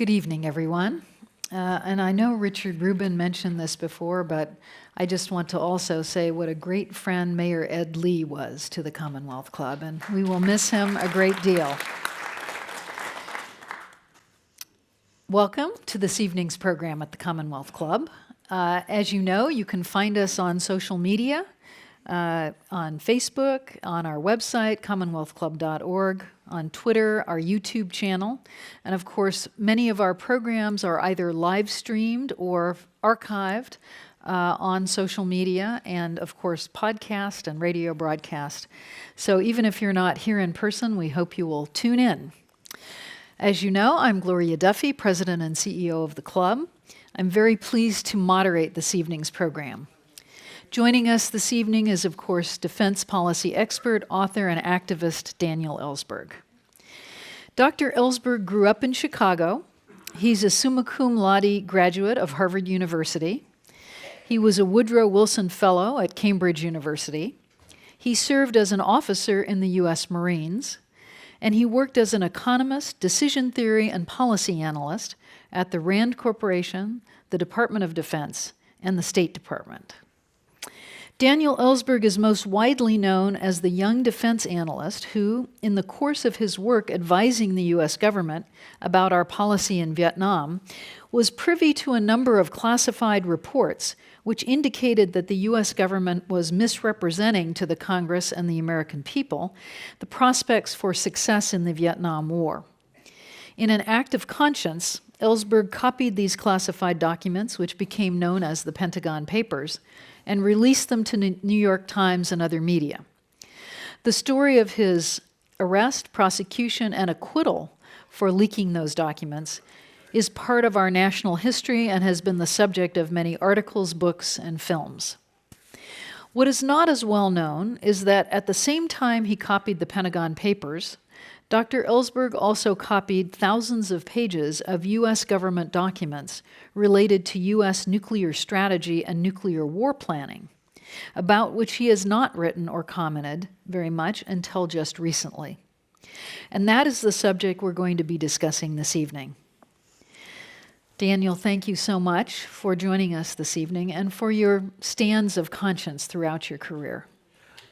Good evening, everyone. And I know Richard Rubin mentioned this before, but I just want to also say what a great friend Mayor Ed Lee was to the Commonwealth Club, and we will miss him a great deal. Welcome to this evening's program at the Commonwealth Club. As you know, you can find us on social media, on Facebook, on our website, commonwealthclub.org, on Twitter, our YouTube channel, and of course, many of our programs are either live streamed or archived on social media, and of course, podcast and radio broadcast. So even if you're not here in person, we hope you will tune in. As you know, I'm Gloria Duffy, President and CEO of the club. I'm very pleased to moderate this evening's program. Joining us this evening is, of course, defense policy expert, author, and activist Daniel Ellsberg. Dr. Ellsberg grew up in Chicago. He's a summa cum laude graduate of Harvard University. He was a Woodrow Wilson Fellow at Cambridge University. He served as an officer in the U.S. Marines, and he worked as an economist, decision theory, and policy analyst at the Rand Corporation, the Department of Defense, and the State Department. Daniel Ellsberg is most widely known as the young defense analyst who, in the course of his work advising the U.S. government about our policy in Vietnam, was privy to a number of classified reports which indicated that the U.S. government was misrepresenting to the Congress and the American people the prospects for success in the Vietnam War. In an act of conscience, Ellsberg copied these classified documents, which became known as the Pentagon Papers, and released them to New York Times and other media. The story of his arrest, prosecution, and acquittal for leaking those documents is part of our national history and has been the subject of many articles, books, and films. What is not as well known is that at the same time he copied the Pentagon Papers, Dr. Ellsberg also copied thousands of pages of U.S. government documents related to U.S. nuclear strategy and nuclear war planning, about which he has not written or commented very much until just recently. And that is the subject we're going to be discussing this evening. Daniel, thank you so much for joining us this evening and for your stands of conscience throughout your career.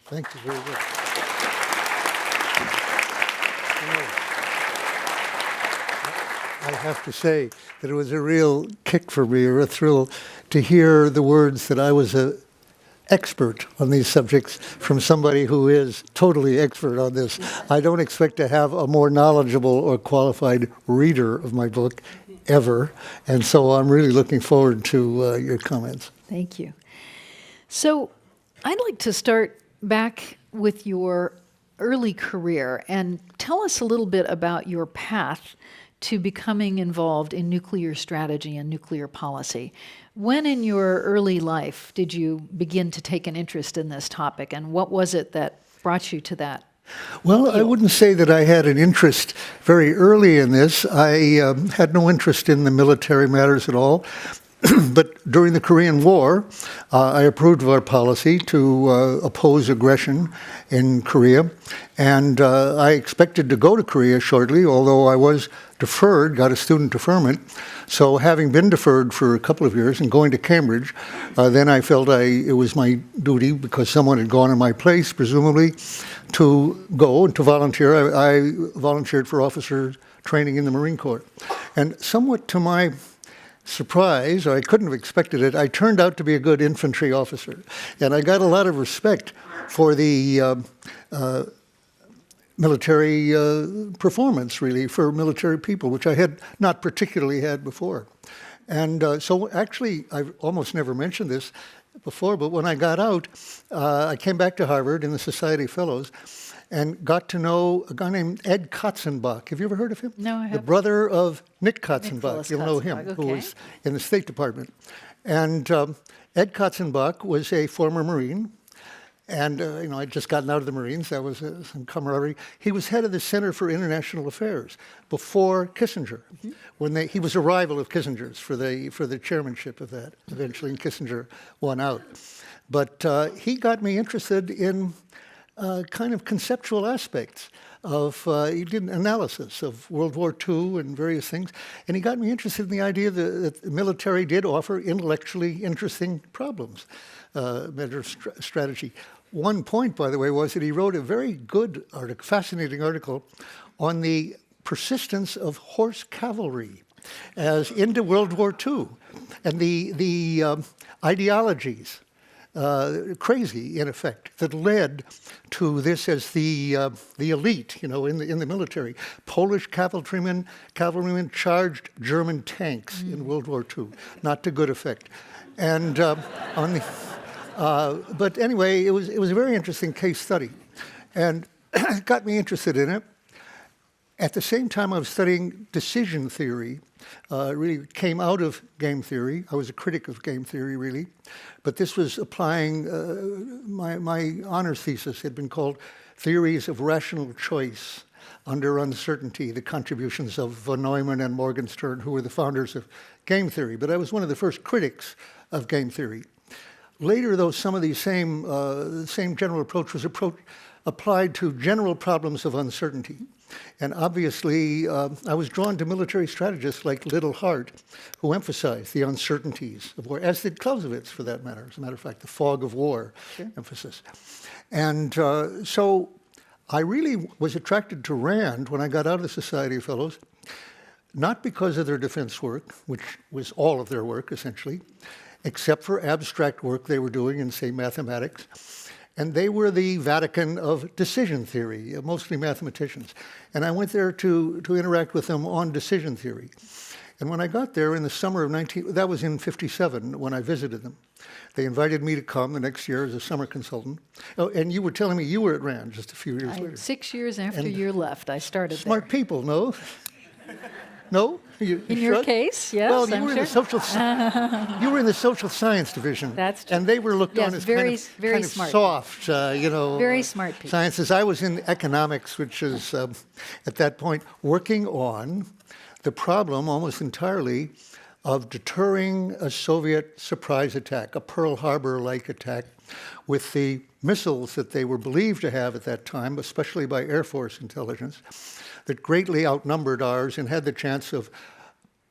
Thank you very much. I have to say that it was a real kick for me, or a thrill, to hear the words that I was an expert on these subjects from somebody who is totally expert on this. I don't expect to have a more knowledgeable or qualified reader of my book ever, and so I'm really looking forward to your comments. Thank you. So I'd like to start back with your early career and tell us a little bit about your path to becoming involved in nuclear strategy and nuclear policy. When in your early life did you begin to take an interest in this topic, and what was it that brought you to that? Well, I wouldn't say that I had an interest very early in this. I had no interest in the military matters at all. But during the Korean War, I approved of our policy to oppose aggression in Korea. And I expected to go to Korea shortly, although I was deferred, got a student deferment. So having been deferred for a couple of years and going to Cambridge, then I felt it was my duty, because someone had gone in my place, presumably, to go and to volunteer. I volunteered for officer training in the Marine Corps. And somewhat to my surprise, or I couldn't have expected it, I turned out to be a good infantry officer. And I got a lot of respect for the military performance, really, for military people, which I had not particularly had before. And so actually, I've almost never mentioned this before, but when I got out, I came back to Harvard in the Society of Fellows and got to know a guy named Ed Katzenbach. Have you ever heard of him? No, I haven't. The brother of Nick Katzenbach. Nicholas You'll know him, Katzenbach, who okay. was in the State Department. And Ed Katzenbach was a former Marine. And, I'd just gotten out of the Marines. That was some camaraderie. He was head of the Center for International Affairs before Kissinger, when he was a rival of Kissinger's for the chairmanship of that, eventually, and Kissinger won out. But he got me interested in kind of conceptual aspects he did an analysis of World War II and various things, and he got me interested in the idea that the military did offer intellectually interesting problems, matter of strategy. One point, by the way, was that he wrote a very good article, fascinating article, on the persistence of horse cavalry as into World War II, and the ideologies, crazy in effect, that led to this as the elite, in the military. Polish cavalrymen charged German tanks in World War II, not to good effect, and but anyway, it was a very interesting case study, and it got me interested in it. At the same time, I was studying decision theory. It really came out of game theory. I was a critic of game theory, really. But this was applying, my honors thesis had been called Theories of Rational Choice Under Uncertainty, the contributions of von Neumann and Morgenstern, who were the founders of game theory. But I was one of the first critics of game theory. Later, though, some of these same general approach was applied to general problems of uncertainty. And obviously, I was drawn to military strategists like Liddell Hart, who emphasized the uncertainties of war, as did Clausewitz, for that matter. As a matter of fact, the fog of war emphasis. And so I really was attracted to RAND when I got out of the Society of Fellows, not because of their defense work, which was all of their work, essentially, except for abstract work they were doing in, say, mathematics. And they were the Vatican of decision theory, mostly mathematicians. And I went there to interact with them on decision theory. And when I got there in the summer of that was in 57 when I visited them. They invited me to come the next year as a summer consultant. Oh, and you were telling me you were at RAND just a few years later. 6 years after you left, I started Smart there. people, no? No? In your case, yes, well, you I'm were sure. you were in the social science division. That's true. And they were looked on as very kind of smart. soft, Very smart people. Sciences. I was in economics, which is, at that point, working on the problem almost entirely of deterring a Soviet surprise attack, a Pearl Harbor-like attack, with the missiles that they were believed to have at that time, especially by Air Force intelligence, that greatly outnumbered ours and had the chance of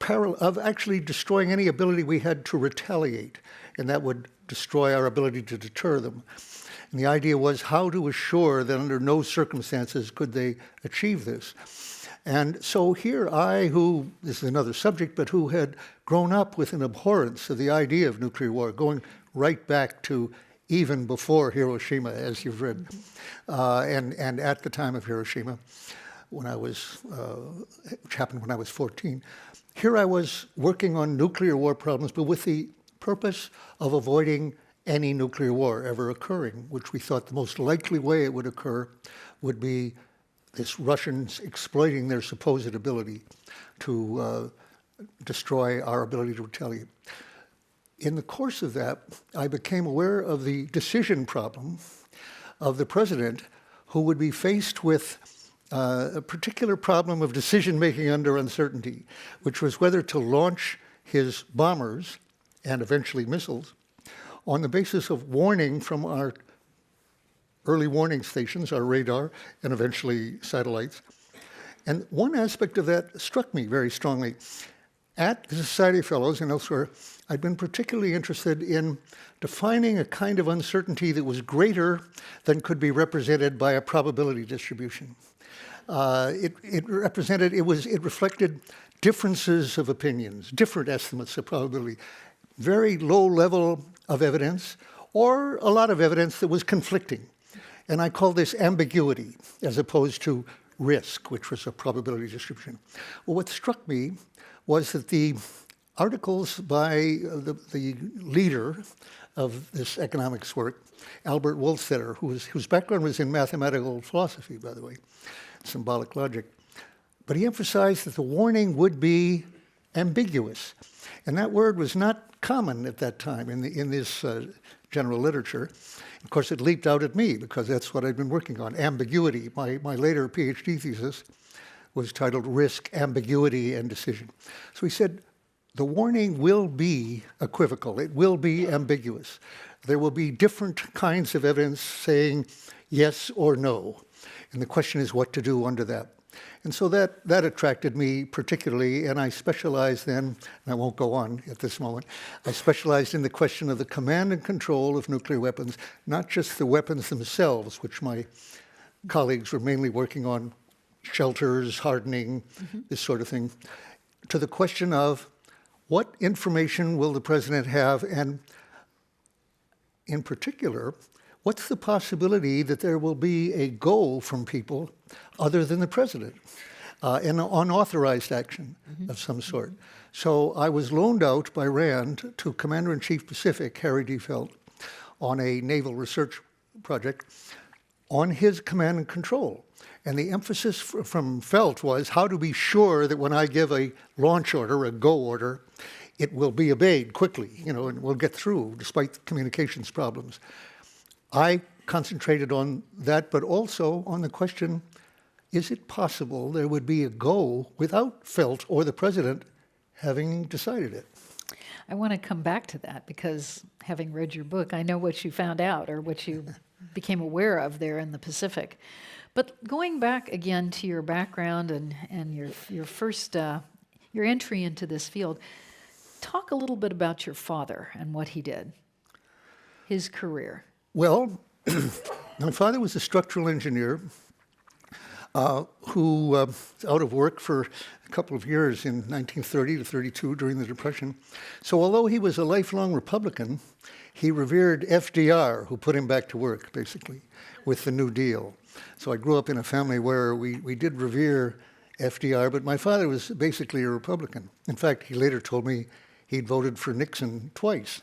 actually destroying any ability we had to retaliate, and that would destroy our ability to deter them. And the idea was how to assure that under no circumstances could they achieve this. And so here this is another subject, but who had grown up with an abhorrence of the idea of nuclear war, going right back to even before Hiroshima, as you've read, and at the time of Hiroshima, which happened when I was 14. Here I was working on nuclear war problems, but with the purpose of avoiding any nuclear war ever occurring, which we thought the most likely way it would occur would be this Russians exploiting their supposed ability to destroy our ability to retaliate. In the course of that, I became aware of the decision problem of the president, who would be faced with a particular problem of decision-making under uncertainty, which was whether to launch his bombers and eventually missiles on the basis of warning from our early warning stations, our radar, and eventually satellites. And one aspect of that struck me very strongly. At the Society of Fellows and elsewhere, I'd been particularly interested in defining a kind of uncertainty that was greater than could be represented by a probability distribution. It reflected differences of opinions, different estimates of probability, very low level of evidence, or a lot of evidence that was conflicting. And I call this ambiguity, as opposed to risk, which was a probability distribution. Well, what struck me was that the articles by the leader of this economics work, Albert Wohlstetter, whose background was in mathematical philosophy, by the way, symbolic logic, but he emphasized that the warning would be ambiguous. And that word was not common at that time in this general literature. Of course, it leaped out at me because that's what I'd been working on, ambiguity. My later PhD thesis was titled Risk, Ambiguity, and Decision. So he said, the warning will be equivocal. It will be ambiguous. There will be different kinds of evidence saying yes or no. And the question is what to do under that. And so that attracted me particularly, and I specialized then, and I won't go on at this moment, I specialized in the question of the command and control of nuclear weapons, not just the weapons themselves, which my colleagues were mainly working on, shelters, hardening, this sort of thing, to the question of what information will the president have, and in particular, what's the possibility that there will be a goal from people other than the president, an unauthorized action of some sort. So I was loaned out by RAND to Commander-in-Chief Pacific, Harry D. Felt, on a naval research project on his command and control. And the emphasis from Felt was how to be sure that when I give a launch order, a go order, it will be obeyed quickly, and we'll get through despite the communications problems. I concentrated on that, but also on the question, is it possible there would be a go without Felt or the president having decided it? I want to come back to that because having read your book, I know what you found out or what you became aware of there in the Pacific. But going back again to your background and your first, your entry into this field, talk a little bit about your father and what he did, his career. Well, my father was a structural engineer who was out of work for a couple of years in 1930 to 32 during the Depression. So although he was a lifelong Republican, he revered FDR, who put him back to work, basically, with the New Deal. So I grew up in a family where we did revere FDR, but my father was basically a Republican. In fact, he later told me he'd voted for Nixon twice.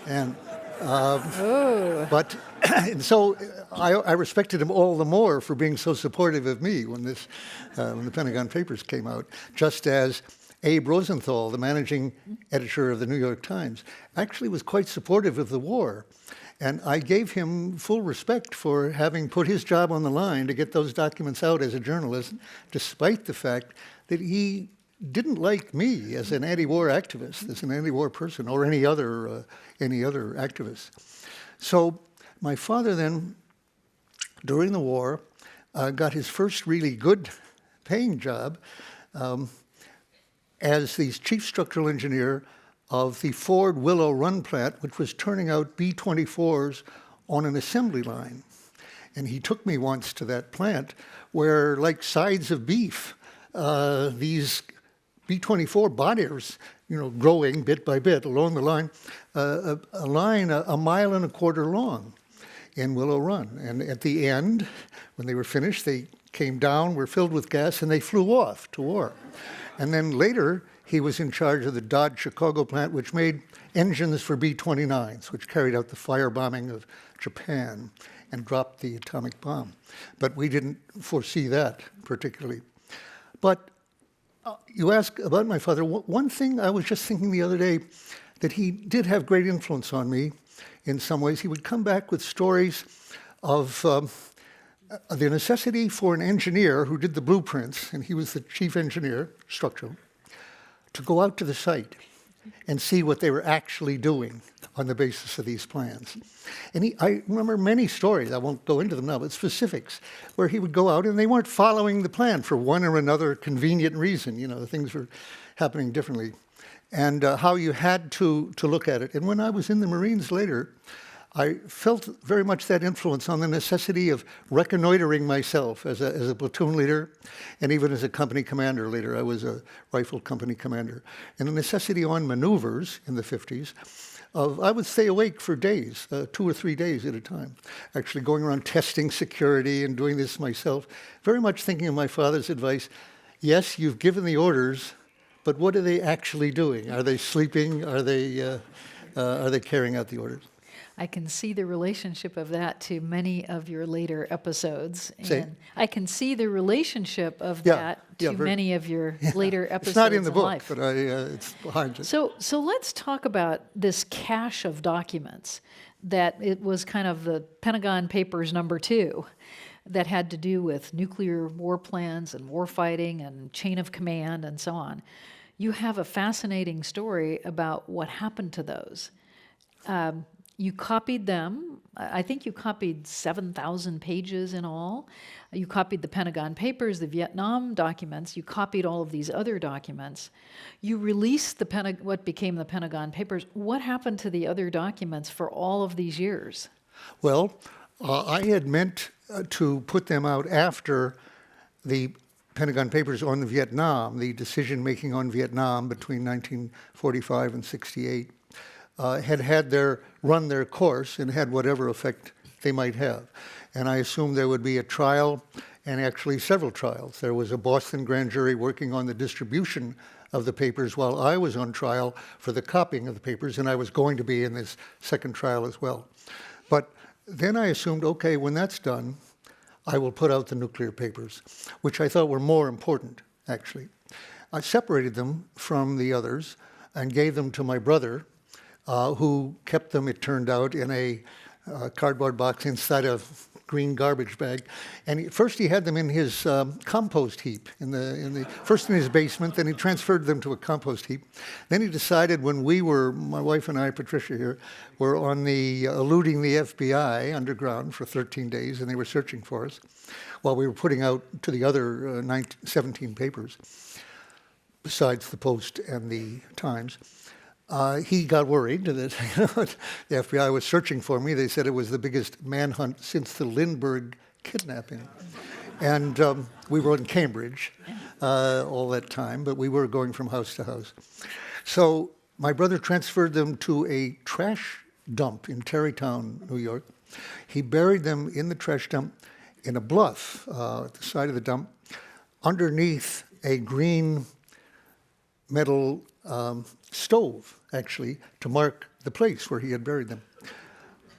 And and so I respected him all the more for being so supportive of me when the Pentagon Papers came out, just as Abe Rosenthal, the managing editor of the New York Times, actually was quite supportive of the war. And I gave him full respect for having put his job on the line to get those documents out as a journalist, despite the fact that he didn't like me as an anti-war activist, as an anti-war person, or any other activist. So my father then, during the war, got his first really good paying job as the chief structural engineer of the Ford Willow Run plant, which was turning out B-24s on an assembly line. And he took me once to that plant where, like sides of beef, these B-24 bodies, growing bit by bit along the line, a line a mile and a quarter long in Willow Run. And at the end, when they were finished, they came down, were filled with gas, and they flew off to war. And then later, he was in charge of the Dodge Chicago plant, which made engines for B-29s, which carried out the firebombing of Japan and dropped the atomic bomb. But we didn't foresee that particularly. But you ask about my father. One thing I was just thinking the other day, that he did have great influence on me in some ways. He would come back with stories of the necessity for an engineer who did the blueprints, and he was the chief engineer, structural, to go out to the site and see what they were actually doing on the basis of these plans. And I remember many stories, I won't go into them now, but specifics, where he would go out and they weren't following the plan for one or another convenient reason. Things were happening differently. And how you had to look at it. And when I was in the Marines later, I felt very much that influence on the necessity of reconnoitering myself as a platoon leader and even as a company commander later. I was a rifle company commander. And the necessity on maneuvers in the 50s I would stay awake for days, 2 or 3 days at a time, actually going around testing security and doing this myself, very much thinking of my father's advice. Yes, you've given the orders, but what are they actually doing? Are they sleeping? Are they carrying out the orders? I can see the relationship of that to many of your later episodes. And I can see the relationship of that to many of your later episodes. It's not in the book, life. but it's behind it. So let's talk about this cache of documents that it was kind of the Pentagon Papers #2 that had to do with nuclear war plans and war fighting and chain of command and so on. You have a fascinating story about what happened to those. You copied them. I think you copied 7,000 pages in all. You copied the Pentagon Papers, the Vietnam documents. You copied all of these other documents. You released what became the Pentagon Papers. What happened to the other documents for all of these years? Well, I had meant to put them out after the Pentagon Papers on Vietnam, the decision-making on Vietnam between 1945 and 68, had run their course and had whatever effect they might have. And I assumed there would be a trial, and actually several trials. There was a Boston grand jury working on the distribution of the papers while I was on trial for the copying of the papers, and I was going to be in this second trial as well. But then I assumed, okay, when that's done, I will put out the nuclear papers, which I thought were more important, actually. I separated them from the others and gave them to my brother, who kept them, it turned out, in a cardboard box inside a green garbage bag. And first he had them in his compost heap, first in his basement, then he transferred them to a compost heap. Then he decided when my wife and I, Patricia here, were on eluding the FBI underground for 13 days, and they were searching for us, while we were putting out to the other 17 papers, besides the Post and the Times. He got worried that the FBI was searching for me. They said it was the biggest manhunt since the Lindbergh kidnapping. And we were in Cambridge all that time, but we were going from house to house. So my brother transferred them to a trash dump in Tarrytown, New York. He buried them in the trash dump in a bluff at the side of the dump, underneath a green metal stove, actually, to mark the place where he had buried them.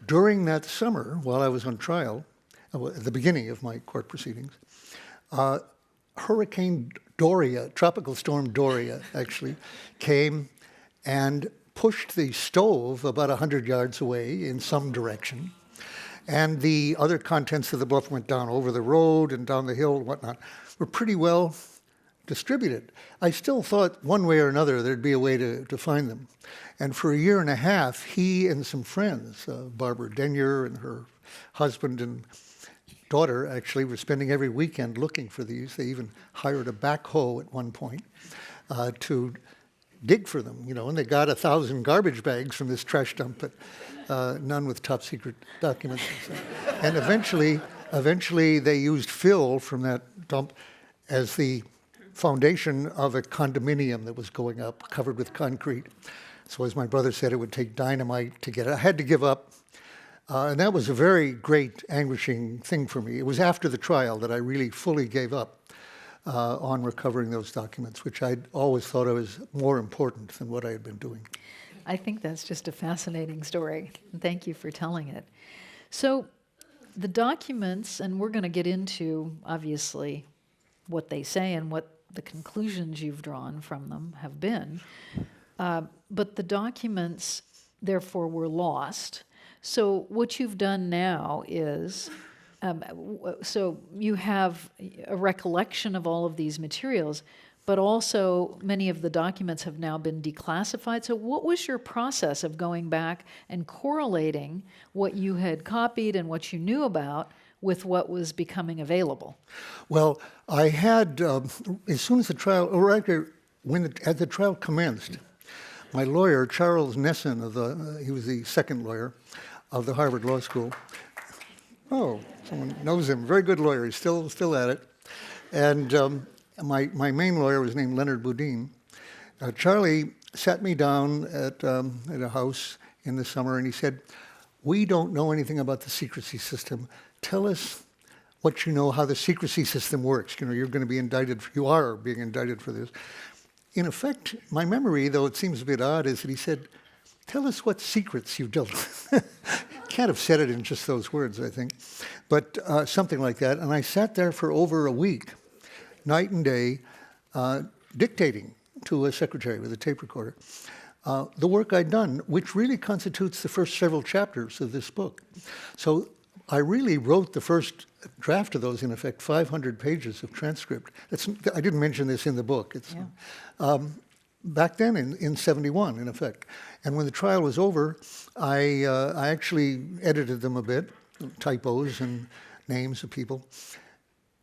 During that summer, while I was on trial, at the beginning of my court proceedings, Hurricane Doria, Tropical Storm Doria, actually, came and pushed the stove about 100 yards away in some direction. And the other contents of the bluff went down over the road and down the hill and whatnot, were pretty well distributed. I still thought one way or another there'd be a way to find them. And for a year and a half, he and some friends, Barbara Denyer and her husband and daughter actually were spending every weekend looking for these. They even hired a backhoe at one point to dig for them, and they got 1,000 garbage bags from this trash dump, but none with top secret documents. And eventually they used fill from that dump as the foundation of a condominium that was going up, covered with concrete. So as my brother said, it would take dynamite to get it. I had to give up. And that was a very great, anguishing thing for me. It was after the trial that I really fully gave up on recovering those documents, which I'd always thought was more important than what I had been doing. I think that's just a fascinating story. Thank you for telling it. So the documents, and we're going to get into, obviously, what they say and what the conclusions you've drawn from them have been. But the documents, therefore, were lost. So what you've done now is, so you have a recollection of all of these materials, but also many of the documents have now been declassified. So what was your process of going back and correlating what you had copied and what you knew about with what was becoming available? Well, I had, as soon as the trial, or actually, as the trial commenced, my lawyer, Charles Nesson, he was the second lawyer of the Harvard Law School. Oh, someone knows him. Very good lawyer. He's still at it. And my main lawyer was named Leonard Boudin. Charlie sat me down at a house in the summer, and he said, "We don't know anything about the secrecy system. Tell us what you know, how the secrecy system works. You're going to be indicted. You are being indicted for this." In effect, my memory, though it seems a bit odd, is that he said, "Tell us what secrets you've dealt with." Can't have said it in just those words, I think, but something like that. And I sat there for over a week, night and day, dictating to a secretary with a tape recorder the work I'd done, which really constitutes the first several chapters of this book. So I really wrote the first draft of those, in effect, 500 pages of transcript. I didn't mention this in the book. back then in 71, in effect. And when the trial was over, I actually edited them a bit, typos and names of people,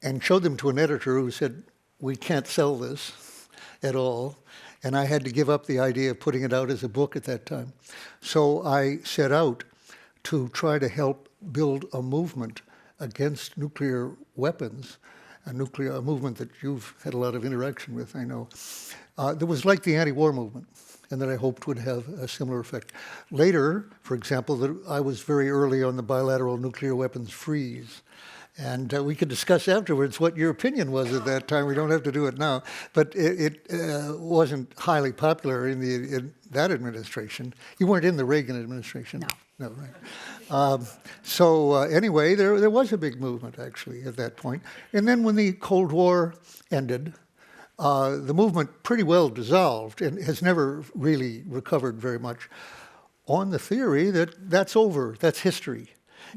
and showed them to an editor who said, we can't sell this at all. And I had to give up the idea of putting it out as a book at that time. So I set out to try to help build a movement against nuclear weapons, a movement that you've had a lot of interaction with, I know, that was like the anti-war movement, and that I hoped would have a similar effect. Later, for example, that I was very early on the bilateral nuclear weapons freeze. And we could discuss afterwards what your opinion was at that time. We don't have to do it now. But it wasn't highly popular in that administration. You weren't in the Reagan administration. No. No, right. So anyway, there was a big movement, actually, at that point. And then when the Cold War ended, the movement pretty well dissolved and has never really recovered very much on the theory that that's over, that's history.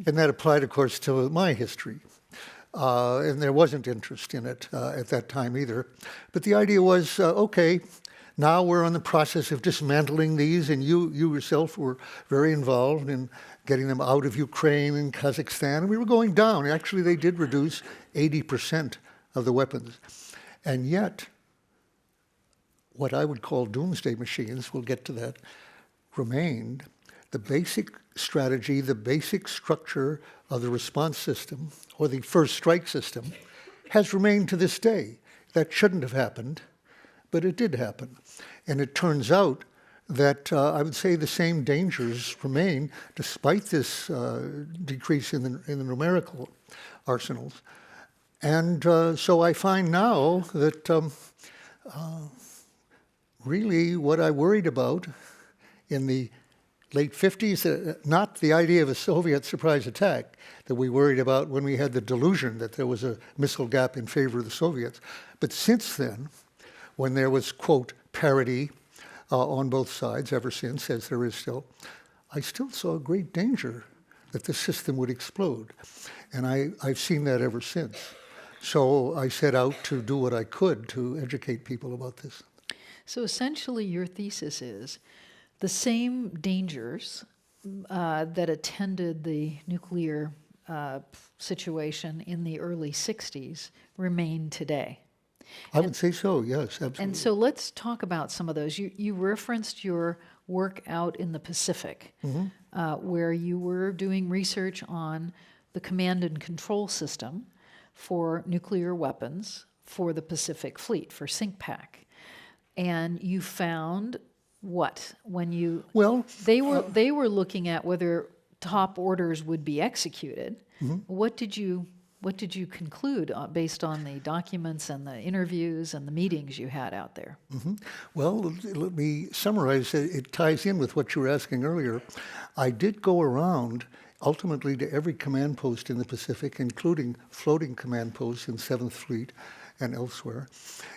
And that applied, of course, to my history. And there wasn't interest in it at that time either. But the idea was, okay, now we're in the process of dismantling these, and you yourself were very involved in getting them out of Ukraine and Kazakhstan. And we were going down. Actually, they did reduce 80% of the weapons. And yet, what I would call doomsday machines, we'll get to that, remained. The basic strategy, the basic structure of the response system, or the first strike system, has remained to this day. That shouldn't have happened, but it did happen. And it turns out that I would say the same dangers remain despite this decrease in the numerical arsenals. And so I find now that really what I worried about in the late 50s, not the idea of a Soviet surprise attack that we worried about when we had the delusion that there was a missile gap in favor of the Soviets. But since then, when there was, quote, parity on both sides, ever since, as there is still, I still saw great danger that the system would explode. And I've seen that ever since. So I set out to do what I could to educate people about this. So essentially your thesis is the same dangers that attended the nuclear situation in the early 60s remain today. I would say so, yes, absolutely. And so let's talk about some of those. You referenced your work out in the Pacific, where you were doing research on the command and control system for nuclear weapons for the Pacific Fleet, for CINCPAC. And you found what? When you... Well... They were looking at whether top orders would be executed. What did you conclude based on the documents and the interviews and the meetings you had out there? Well, let me summarize. It ties in with what you were asking earlier. I did go around ultimately to every command post in the Pacific, including floating command posts in 7th Fleet and elsewhere,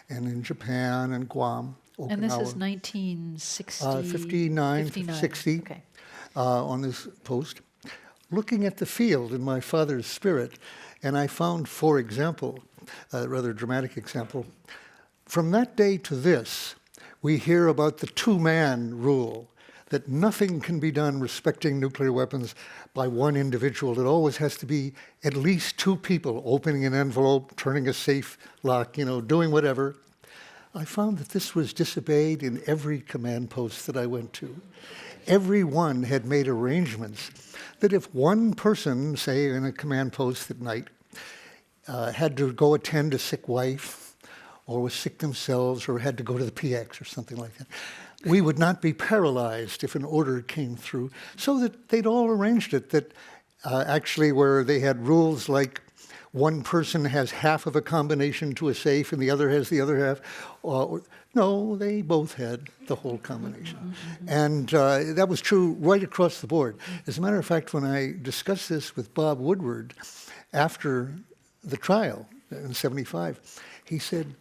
and in Japan and Guam, Okinawa. And this is 1960? 59, 60, okay. On this post, looking at the field in my father's spirit. And I found, for example, a rather dramatic example, from that day to this, we hear about the two-man rule, that nothing can be done respecting nuclear weapons by one individual. It always has to be at least two people opening an envelope, turning a safe lock, doing whatever. I found that this was disobeyed in every command post that I went to. Everyone had made arrangements that if one person, say in a command post at night, had to go attend a sick wife, or was sick themselves, or had to go to the PX or something like that, we would not be paralyzed if an order came through. So that they'd all arranged it, that actually where they had rules like one person has half of a combination to a safe and the other has the other half. No, they both had the whole combination. And that was true right across the board. As a matter of fact, when I discussed this with Bob Woodward after the trial in 75, he said,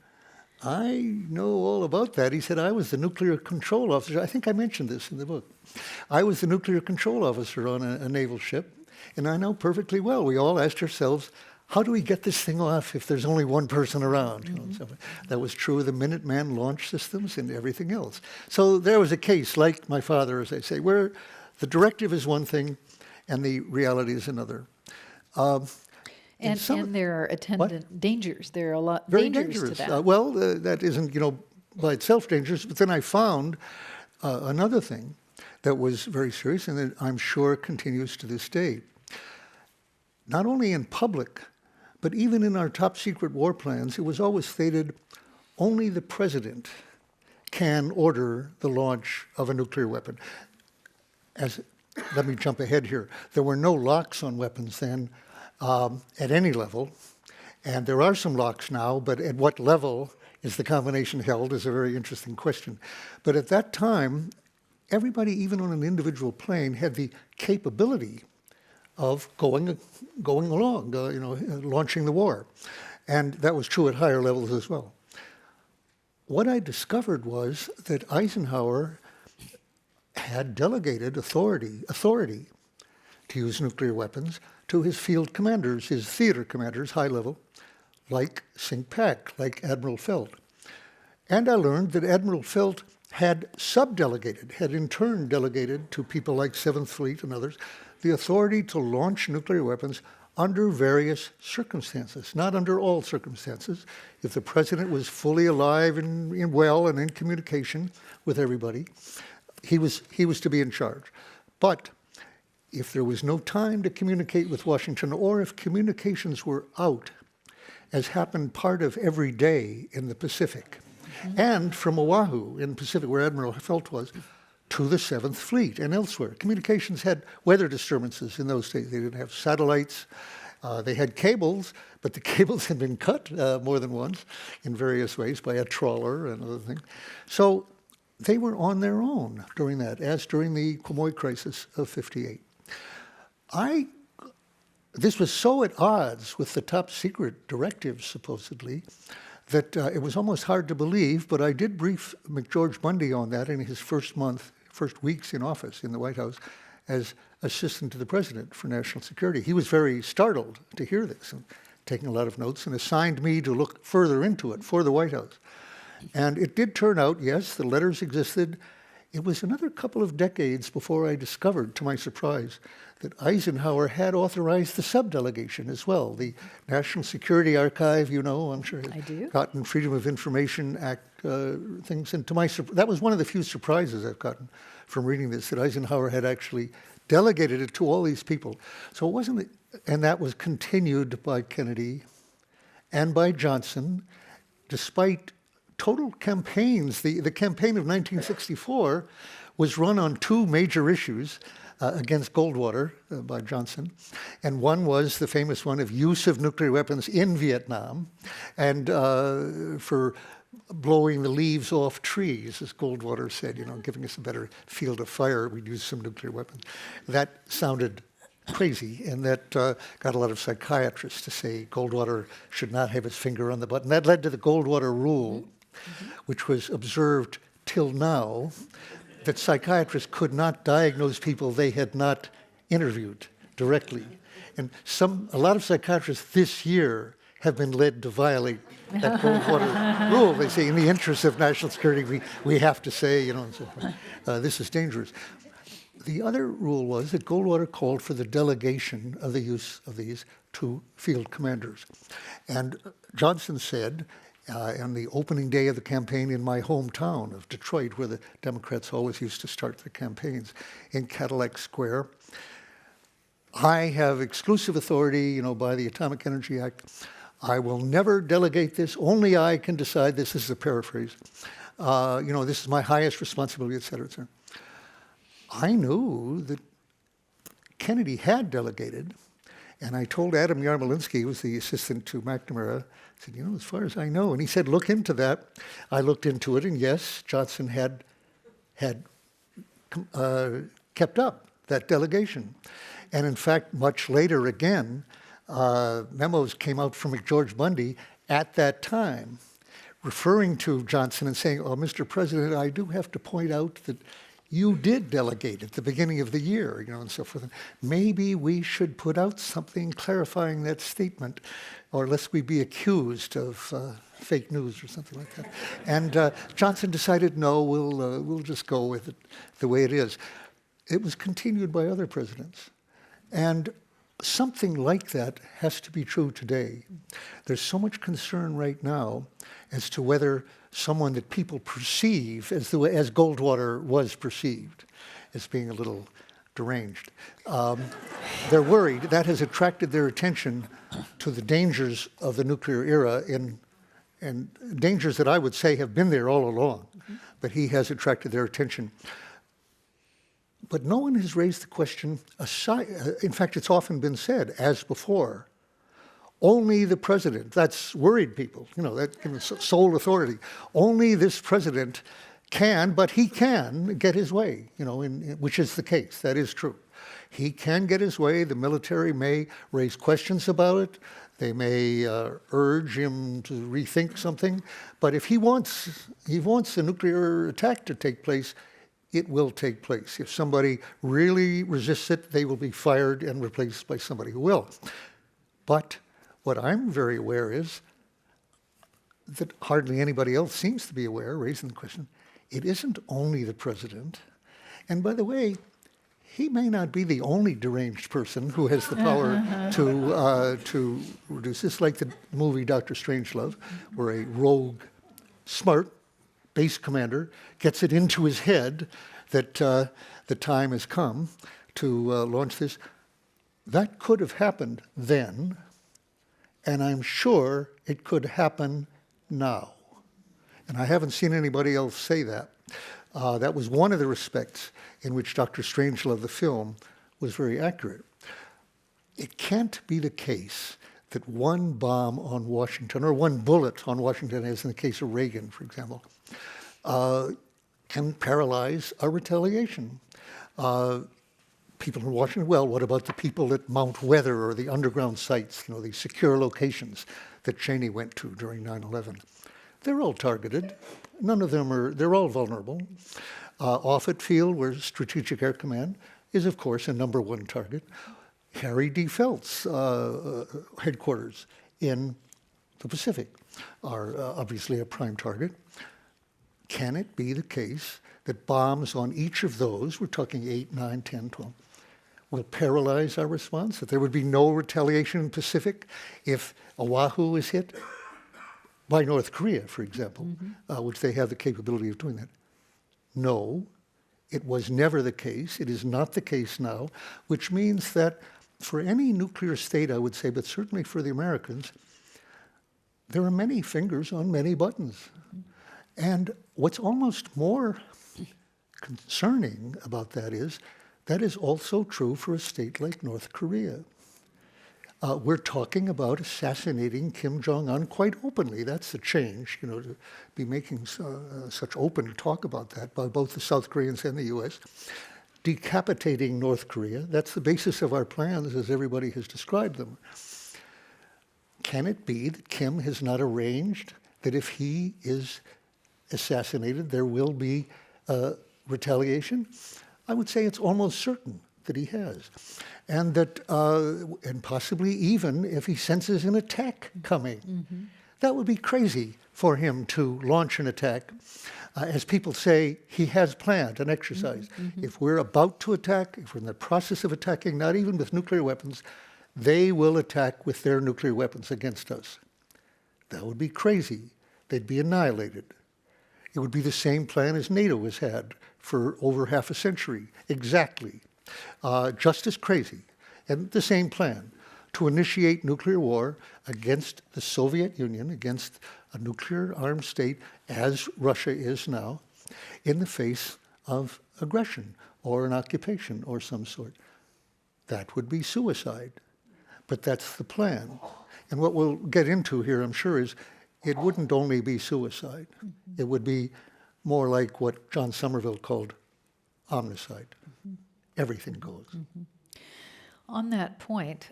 I know all about that. He said, I was the nuclear control officer. I think I mentioned this in the book. I was the nuclear control officer on a naval ship, and I know perfectly well. We all asked ourselves, how do we get this thing off if there's only one person around? You know, so that was true of the Minuteman launch systems and everything else. So there was a case, like my father, as I say, where the directive is one thing and the reality is another. And there are attendant dangers. There are a lot Very dangers dangerous. to that. That isn't, by itself dangerous, but then I found another thing that was very serious and that I'm sure continues to this day. Not only in public, but even in our top secret war plans, it was always stated only the president can order the launch of a nuclear weapon. Let me jump ahead here. There were no locks on weapons then at any level, and there are some locks now, but at what level is the combination held is a very interesting question. But at that time, everybody, even on an individual plane, had the capability of going along, launching the war. And that was true at higher levels as well. What I discovered was that Eisenhower had delegated authority to use nuclear weapons to his field commanders, his theater commanders, high level, like CINCPAC, like Admiral Felt. And I learned that Admiral Felt had subdelegated, had in turn delegated to people like 7th Fleet and others, the authority to launch nuclear weapons under various circumstances, not under all circumstances. If the president was fully alive and well and in communication with everybody, he was to be in charge. But if there was no time to communicate with Washington, or if communications were out, as happened part of every day in the Pacific, and from Oahu in the Pacific, where Admiral Felt was, to the 7th Fleet and elsewhere. Communications had weather disturbances in those days. They didn't have satellites. They had cables, but the cables had been cut more than once in various ways by a trawler and other things. So they were on their own during that, as during the Quemoy crisis of '58. This was so at odds with the top secret directives, supposedly, that it was almost hard to believe, but I did brief McGeorge Bundy on that in his first weeks in office in the White House as assistant to the president for national security. He was very startled to hear this and taking a lot of notes and assigned me to look further into it for the White House. And it did turn out, yes, the letters existed. It was another couple of decades before I discovered, to my surprise, that Eisenhower had authorized the subdelegation as well. The National Security Archive, I'm sure, I do. gotten Freedom of Information Act things. And that was one of the few surprises I've gotten from reading this, that Eisenhower had actually delegated it to all these people. So it wasn't, and that was continued by Kennedy and by Johnson, despite total campaigns. The campaign of 1964 was run on two major issues against Goldwater by Johnson. And one was the famous one of use of nuclear weapons in Vietnam and for blowing the leaves off trees, as Goldwater said, giving us a better field of fire, we'd use some nuclear weapons. That sounded crazy, and that got a lot of psychiatrists to say Goldwater should not have his finger on the button. That led to the Goldwater Rule, which was observed till now, that psychiatrists could not diagnose people they had not interviewed directly. And a lot of psychiatrists this year have been led to violate that Goldwater Rule. They say, in the interest of national security, we have to say, and so forth. This is dangerous. The other rule was that Goldwater called for the delegation of the use of these to field commanders. And Johnson said, on the opening day of the campaign in my hometown of Detroit, where the Democrats always used to start their campaigns, in Cadillac Square, I have exclusive authority, by the Atomic Energy Act. I will never delegate this. Only I can decide this. This is a paraphrase. This is my highest responsibility, et cetera, et cetera. I knew that Kennedy had delegated, and I told Adam Yarmolinsky, who was the assistant to McNamara, I said, as far as I know. And he said, look into that. I looked into it, and yes, Johnson had kept up that delegation. And in fact, much later again, memos came out from McGeorge Bundy at that time, referring to Johnson and saying, oh, Mr. President, I do have to point out that you did delegate at the beginning of the year, and so forth. Maybe we should put out something clarifying that statement, or lest we be accused of fake news or something like that. And Johnson decided, no, we'll just go with it the way it is. It was continued by other presidents. And something like that has to be true today. There's so much concern right now as to whether someone that people perceive as Goldwater was perceived as being a little deranged. They're worried. That has attracted their attention to the dangers of the nuclear era, and dangers that I would say have been there all along. But he has attracted their attention. But no one has raised the question aside. In fact, it's often been said, as before, only the president, that's worried people, that sole authority. Only this president can, but he can get his way, which is the case. That is true. He can get his way. The military may raise questions about it. They may urge him to rethink something. But if he wants a nuclear attack to take place, it will take place. If somebody really resists it, they will be fired and replaced by somebody who will. But what I'm very aware is that hardly anybody else seems to be aware, raising the question, it isn't only the president. And by the way, he may not be the only deranged person who has the power to reduce this, like the movie Dr. Strangelove, where a rogue, smart base commander gets it into his head that the time has come to launch this. That could have happened then, and I'm sure it could happen now. And I haven't seen anybody else say that. That was one of the respects in which Dr. Strangelove, the film, was very accurate. It can't be the case that one bomb on Washington, or one bullet on Washington, as in the case of Reagan, for example, can paralyze a retaliation. People in Washington, well, what about the people at Mount Weather or the underground sites, the secure locations that Cheney went to during 9/11? They're all targeted. None of them they're all vulnerable. Offutt Field, where Strategic Air Command is, of course, a number one target. Harry D. Felt's headquarters in the Pacific are obviously a prime target. Can it be the case that bombs on each of those, we're talking 8, 9, 10, 12, will paralyze our response? That there would be no retaliation in the Pacific if Oahu is hit by North Korea, for example, which they have the capability of doing that? No, it was never the case. It is not the case now, which means that for any nuclear state, I would say, but certainly for the Americans, there are many fingers on many buttons. And what's almost more concerning about that is also true for a state like North Korea. We're talking about assassinating Kim Jong-un quite openly. That's the change, to be making such open talk about that by both the South Koreans and the U.S. Decapitating North Korea, that's the basis of our plans as everybody has described them. Can it be that Kim has not arranged that if he is assassinated, there will be retaliation? I would say it's almost certain that he has. And that, and possibly even if he senses an attack coming. That would be crazy for him to launch an attack. As people say, he has planned an exercise. If we're about to attack, if we're in the process of attacking, not even with nuclear weapons, they will attack with their nuclear weapons against us. That would be crazy. They'd be annihilated. It would be the same plan as NATO has had for over half a century, exactly. Just as crazy, and the same plan, to initiate nuclear war against the Soviet Union, against a nuclear-armed state, as Russia is now, in the face of aggression or an occupation or some sort. That would be suicide. But that's the plan. And what we'll get into here, I'm sure, is it wouldn't only be suicide. It would be more like what John Somerville called omnicide. Everything goes. On that point,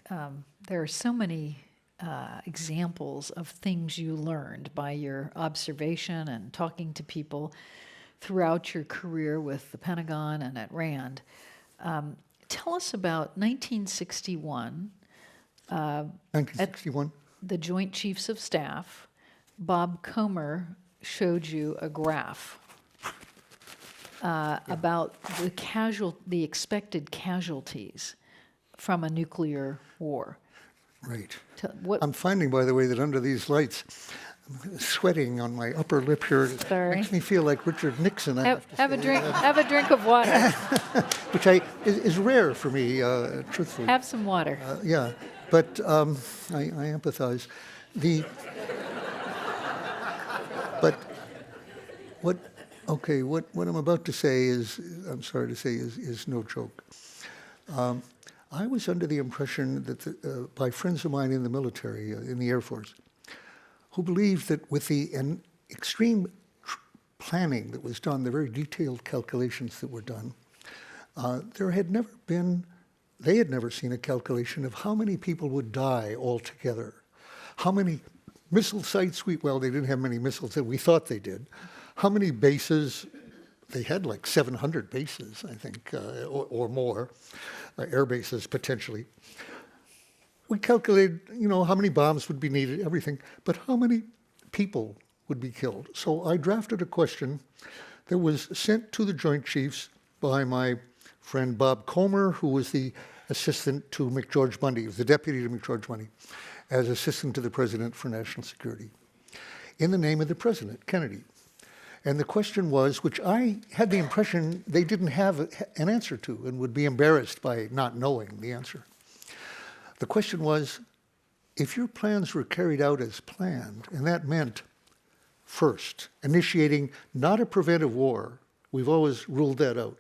there are so many examples of things you learned by your observation and talking to people throughout your career with the Pentagon and at RAND. Tell us about 1961. 1961. The Joint Chiefs of Staff, Bob Comer showed you a graph about the expected casualties from a nuclear war. Right. What, I'm finding, by the way, that under these lights, I'm sweating on my upper lip here. It Sorry. makes me feel like Richard Nixon. I have to have a say, drink. Have a drink of water. which is rare for me, truthfully. Have some water. Yeah, but I empathize. But what I'm about to say is, I'm sorry to say, is no joke. I was under the impression that by friends of mine in the military, in the Air Force, who believed that with the extreme planning that was done, the very detailed calculations that were done, they had never seen a calculation of how many people would die altogether, how many missile sites they didn't have many missiles that we thought they did, how many bases. They had like 700 bases, I think, or more, air bases potentially. We calculated, how many bombs would be needed, everything, but how many people would be killed. So I drafted a question that was sent to the Joint Chiefs by my friend Bob Comer, who was the assistant to McGeorge Bundy, he was the deputy to McGeorge Bundy, as assistant to the President for National Security, in the name of the President, Kennedy. And the question was, which I had the impression they didn't have an answer to and would be embarrassed by not knowing the answer. The question was, if your plans were carried out as planned, and that meant, first, initiating not a preventive war, we've always ruled that out,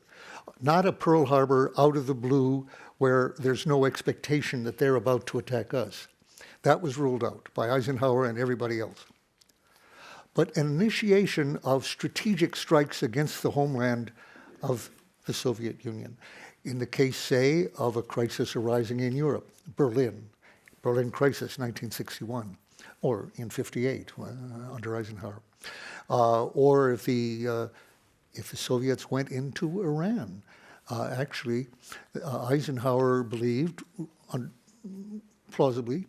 not a Pearl Harbor out of the blue where there's no expectation that they're about to attack us. That was ruled out by Eisenhower and everybody else. But an initiation of strategic strikes against the homeland of the Soviet Union. In the case, say, of a crisis arising in Europe, Berlin crisis, 1961, or in 58 under Eisenhower. Or if the Soviets went into Iran. Actually, Eisenhower believed, plausibly,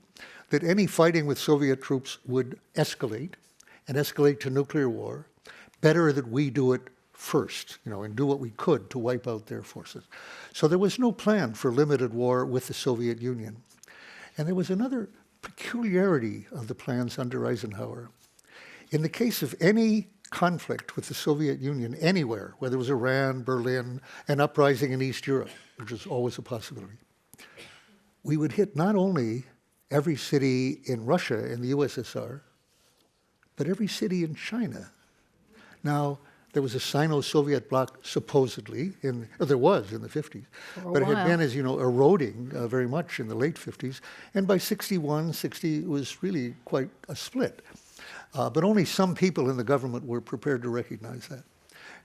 that any fighting with Soviet troops would escalate, and escalate to nuclear war, better that we do it first, and do what we could to wipe out their forces. So there was no plan for limited war with the Soviet Union. And there was another peculiarity of the plans under Eisenhower. In the case of any conflict with the Soviet Union anywhere, whether it was Iran, Berlin, an uprising in East Europe, which is always a possibility, we would hit not only every city in Russia and the USSR, but every city in China. Now, there was a Sino-Soviet bloc, supposedly, there was in the 50s, but it had been, as you know, eroding very much in the late 50s, and by 61, 60, it was really quite a split. But only some people in the government were prepared to recognize that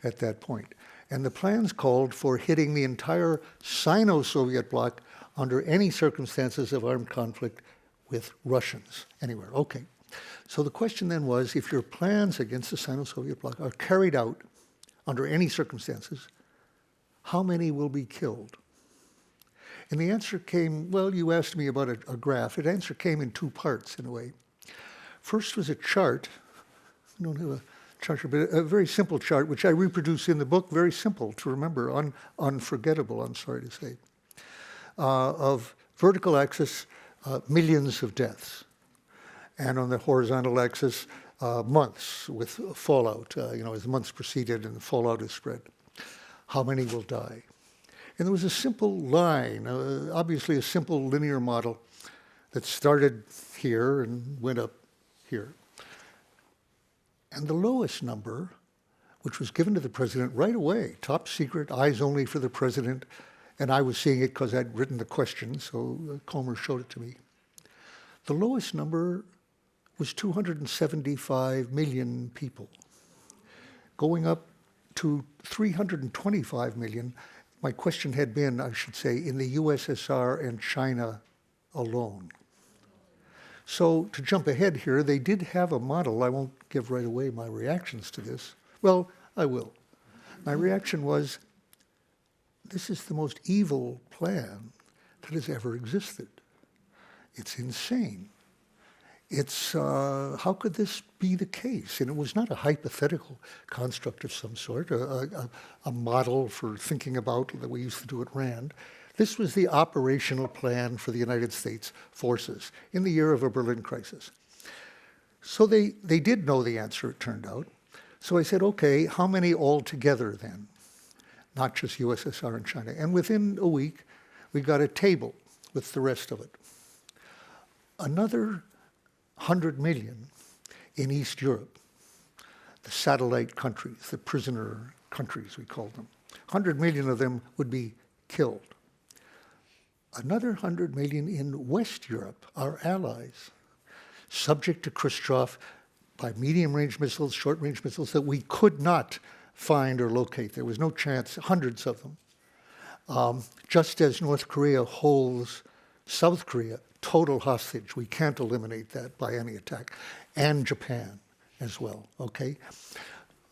at that point. And the plans called for hitting the entire Sino-Soviet bloc under any circumstances of armed conflict with Russians, anywhere. Okay. So the question then was, if your plans against the Sino-Soviet bloc are carried out under any circumstances, how many will be killed? And the answer came, well, you asked me about a graph. The answer came in two parts, in a way. First was a chart. I don't have a chart, but a very simple chart, which I reproduce in the book, very simple to remember, unforgettable, I'm sorry to say, of vertical axis, millions of deaths. And on the horizontal axis, months with fallout, as months proceeded and the fallout is spread. How many will die? And there was a simple line, obviously a simple linear model that started here and went up here. And the lowest number, which was given to the president right away, top secret, eyes only for the president, and I was seeing it because I'd written the question, so Comer showed it to me. The lowest number was 275 million people, going up to 325 million. My question had been, I should say, in the USSR and China alone. So to jump ahead here, they did have a model. I won't give right away my reactions to this. Well, I will. My reaction was, this is the most evil plan that has ever existed. It's insane. It's, how could this be the case? And it was not a hypothetical construct of some sort, a model for thinking about that we used to do at RAND. This was the operational plan for the United States forces in the year of a Berlin crisis. So they did know the answer, it turned out. So I said, okay, how many altogether then? Not just USSR and China. And within a week, we got a table with the rest of it. Another 100 million in East Europe, the satellite countries, the prisoner countries, we called them. 100 million of them would be killed. Another 100 million in West Europe, our allies, subject to Khrushchev by medium-range missiles, short-range missiles that we could not find or locate. There was no chance, hundreds of them. Just as North Korea holds South Korea total hostage. We can't eliminate that by any attack. And Japan as well, okay?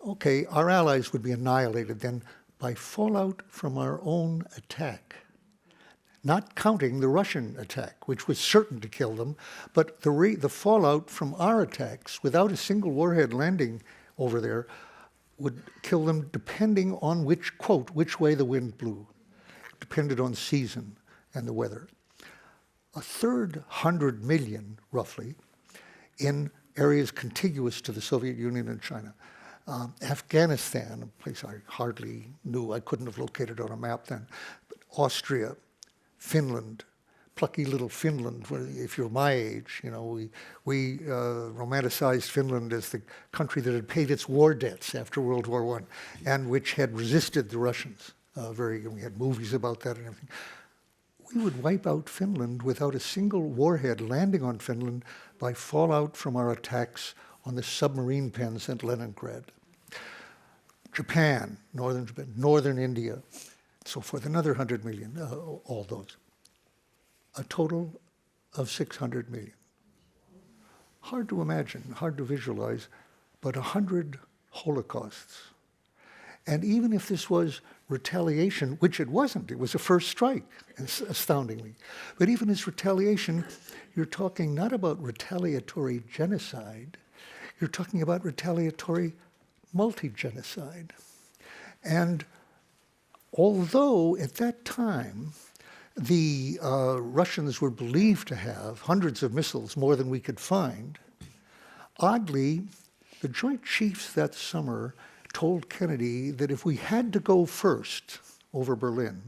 Okay, our allies would be annihilated then by fallout from our own attack. Not counting the Russian attack, which was certain to kill them, but the fallout from our attacks, without a single warhead landing over there, would kill them depending on which, quote, which way the wind blew. Depended on season and the weather. A third 100 million, roughly, in areas contiguous to the Soviet Union and China. Afghanistan, a place I hardly knew, I couldn't have located on a map then. But Austria, Finland, plucky little Finland, if you're my age, you know, we romanticized Finland as the country that had paid its war debts after World War I and which had resisted the Russians. We had movies about that and everything. We would wipe out Finland without a single warhead landing on Finland by fallout from our attacks on the submarine pens at Leningrad. Japan, northern India, so forth, another 100 million, all those. A total of 600 million. Hard to imagine, hard to visualize, but 100 holocausts. And even if this was retaliation, which it wasn't, it was a first strike, astoundingly. But even as retaliation, you're talking not about retaliatory genocide, you're talking about retaliatory multi-genocide. And although at that time, the Russians were believed to have hundreds of missiles, more than we could find, oddly, the Joint Chiefs that summer told Kennedy that if we had to go first over Berlin,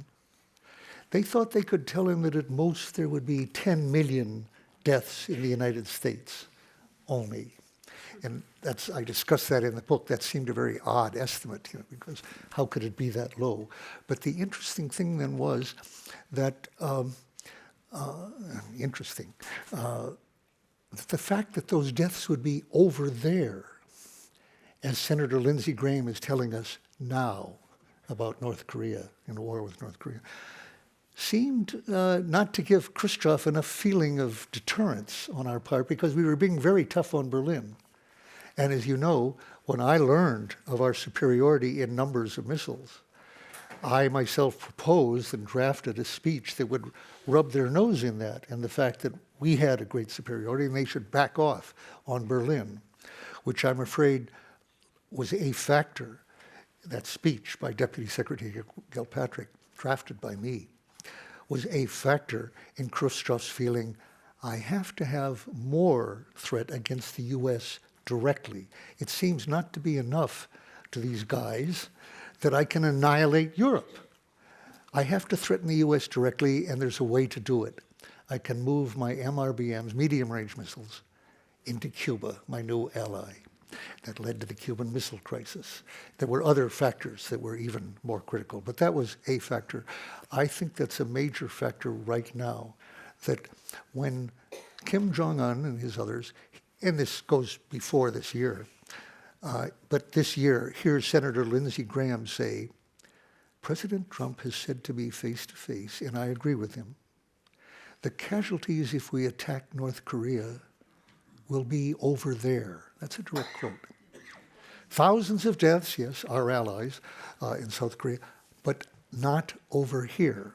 they thought they could tell him that at most there would be 10 million deaths in the United States only. And I discussed that in the book. That seemed a very odd estimate, you know, because how could it be that low? But the interesting thing then was that, the fact that those deaths would be over there, as Senator Lindsey Graham is telling us now about North Korea, in a war with North Korea, seemed not to give Khrushchev enough feeling of deterrence on our part because we were being very tough on Berlin. And as you know, when I learned of our superiority in numbers of missiles, I myself proposed and drafted a speech that would rub their nose in that and the fact that we had a great superiority and they should back off on Berlin, which I'm afraid was a factor. That speech by Deputy Secretary Gilpatrick, drafted by me, was a factor in Khrushchev's feeling, I have to have more threat against the U.S. directly. It seems not to be enough to these guys that I can annihilate Europe. I have to threaten the U.S. directly, and there's a way to do it. I can move my MRBMs, medium-range missiles, into Cuba, my new ally. That led to the Cuban Missile Crisis. There were other factors that were even more critical, but that was a factor. I think that's a major factor right now, that when Kim Jong-un and his others, and this goes before this year, but this year, here's Senator Lindsey Graham say, President Trump has said to me face-to-face, and I agree with him, the casualties if we attack North Korea will be over there. That's a direct quote. Thousands of deaths, yes, our allies in South Korea, but not over here.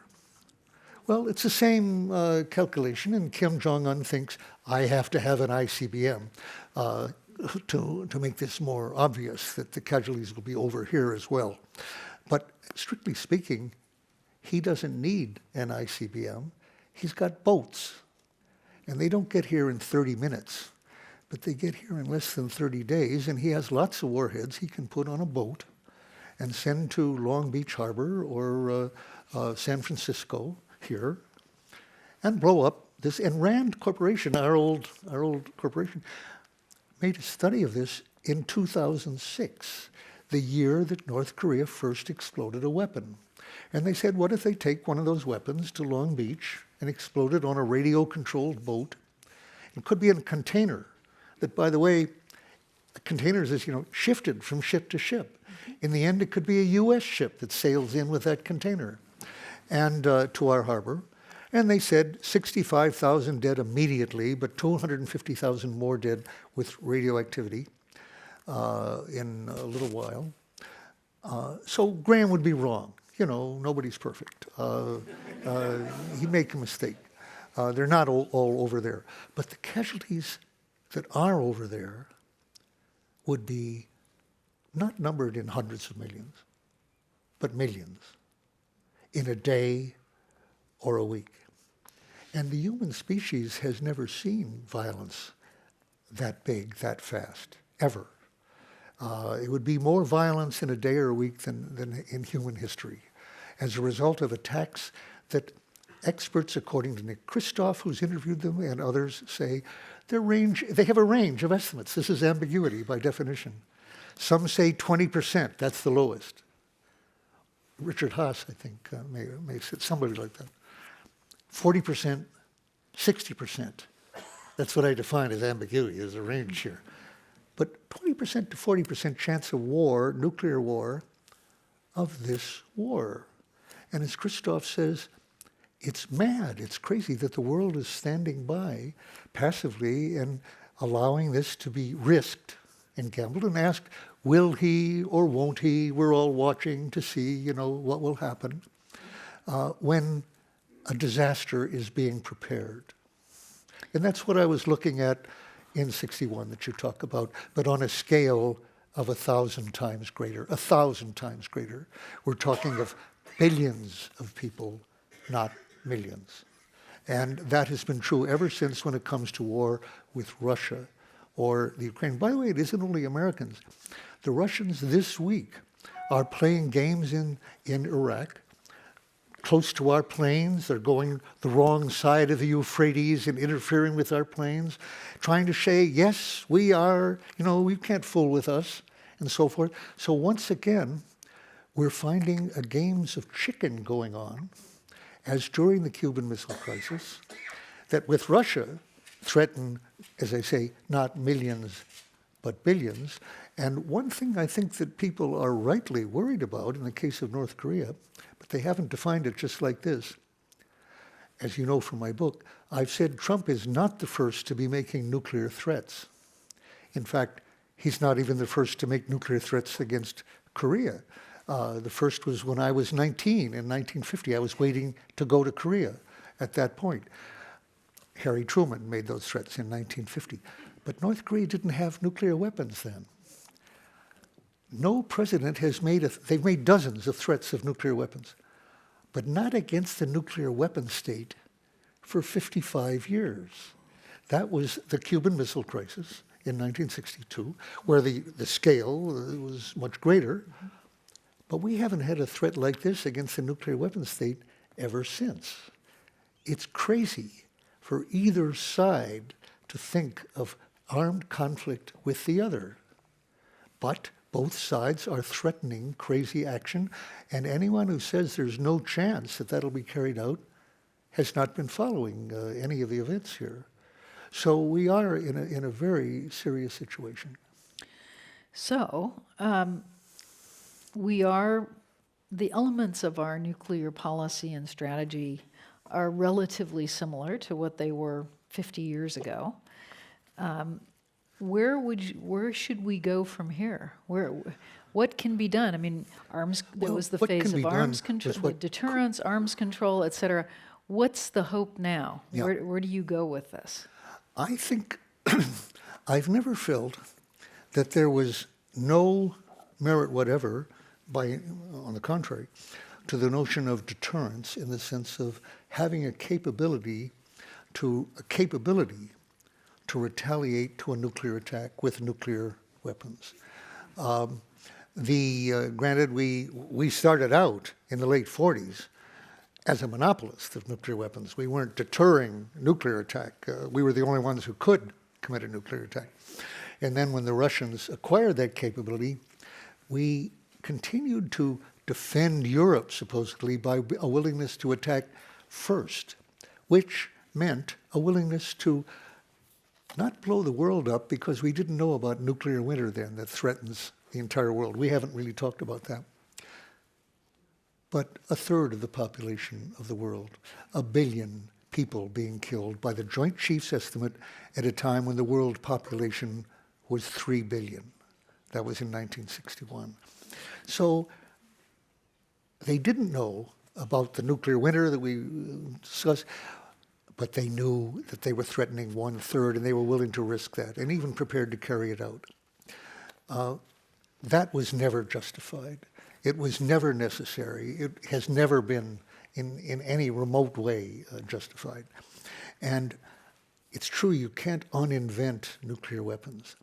Well, it's the same calculation, and Kim Jong-un thinks I have to have an ICBM to make this more obvious that the casualties will be over here as well. But strictly speaking, he doesn't need an ICBM. He's got boats, and they don't get here in 30 minutes, but they get here in less than 30 days, and he has lots of warheads he can put on a boat and send to Long Beach Harbor or San Francisco here and blow up this. And Rand Corporation, our old corporation, made a study of this in 2006, the year that North Korea first exploded a weapon. And they said, what if they take one of those weapons to Long Beach and explode it on a radio-controlled boat? It could be in a container that, by the way, containers is, shifted from ship to ship. In the end, it could be a U.S. ship that sails in with that container and to our harbor. And they said 65,000 dead immediately, but 250,000 more dead with radioactivity in a little while. So Graham would be wrong. Nobody's perfect. He'd make a mistake. They're not all over there. But the casualties that are over there would be not numbered in hundreds of millions, but millions in a day or a week. And the human species has never seen violence that big, that fast, ever. It would be more violence in a day or a week than in human history as a result of attacks that experts, according to Nick Kristof, who's interviewed them, and others say they have a range of estimates. This is ambiguity by definition. Some say 20%, that's the lowest. Richard Haas, I think, may say somebody like that. 40%, 60%. That's what I define as ambiguity, as a range here. But 20% to 40% chance of war, nuclear war, of this war. And as Kristof says, it's mad, it's crazy that the world is standing by passively and allowing this to be risked and gambled and asked, will he or won't he? We're all watching to see, what will happen when a disaster is being prepared. And that's what I was looking at in 61 that you talk about, but on a scale of 1,000 times greater, 1,000 times greater. We're talking of billions of people, not millions. And that has been true ever since when it comes to war with Russia or the Ukraine. By the way, it isn't only Americans. The Russians this week are playing games in Iraq, close to our planes. They're going the wrong side of the Euphrates and interfering with our planes, trying to say, yes, we are, you can't fool with us, and so forth. So once again, we're finding a games of chicken going on, as during the Cuban Missile Crisis, that with Russia threaten, as I say, not millions, but billions. And one thing I think that people are rightly worried about in the case of North Korea, but they haven't defined it just like this. As you know from my book, I've said Trump is not the first to be making nuclear threats. In fact, he's not even the first to make nuclear threats against Korea. The first was when I was 19 in 1950. I was waiting to go to Korea at that point. Harry Truman made those threats in 1950. But North Korea didn't have nuclear weapons then. No president has they've made dozens of threats of nuclear weapons, but not against the nuclear weapon state for 55 years. That was the Cuban Missile Crisis in 1962, where the scale was much greater. But we haven't had a threat like this against the nuclear weapon state ever since. It's crazy for either side to think of armed conflict with the other. But both sides are threatening crazy action, and anyone who says there's no chance that that'll be carried out has not been following any of the events here. So we are in a very serious situation. So, the elements of our nuclear policy and strategy are relatively similar to what they were 50 years ago. where should we go from here? What can be done? I mean, there Well, was the what phase can be of arms done control, is what- deterrence, arms control, et cetera. What's the hope now? Yeah. Where do you go with this? I think I've never felt that there was no merit whatever, on the contrary, to the notion of deterrence in the sense of having a capability to retaliate to a nuclear attack with nuclear weapons. Granted, we started out in the late 40s as a monopolist of nuclear weapons. We weren't deterring nuclear attack. We were the only ones who could commit a nuclear attack. And then when the Russians acquired that capability, we continued to defend Europe, supposedly, by a willingness to attack first, which meant a willingness to not blow the world up, because we didn't know about nuclear winter then that threatens the entire world. We haven't really talked about that. But a third of the population of the world, 1 billion people being killed by the Joint Chiefs estimate at a time when the world population was 3 billion. That was in 1961. So they didn't know about the nuclear winter that we discussed, but they knew that they were threatening 1/3, and they were willing to risk that, and even prepared to carry it out. That was never justified. It was never necessary. It has never been in any remote way justified. And it's true, you can't uninvent nuclear weapons,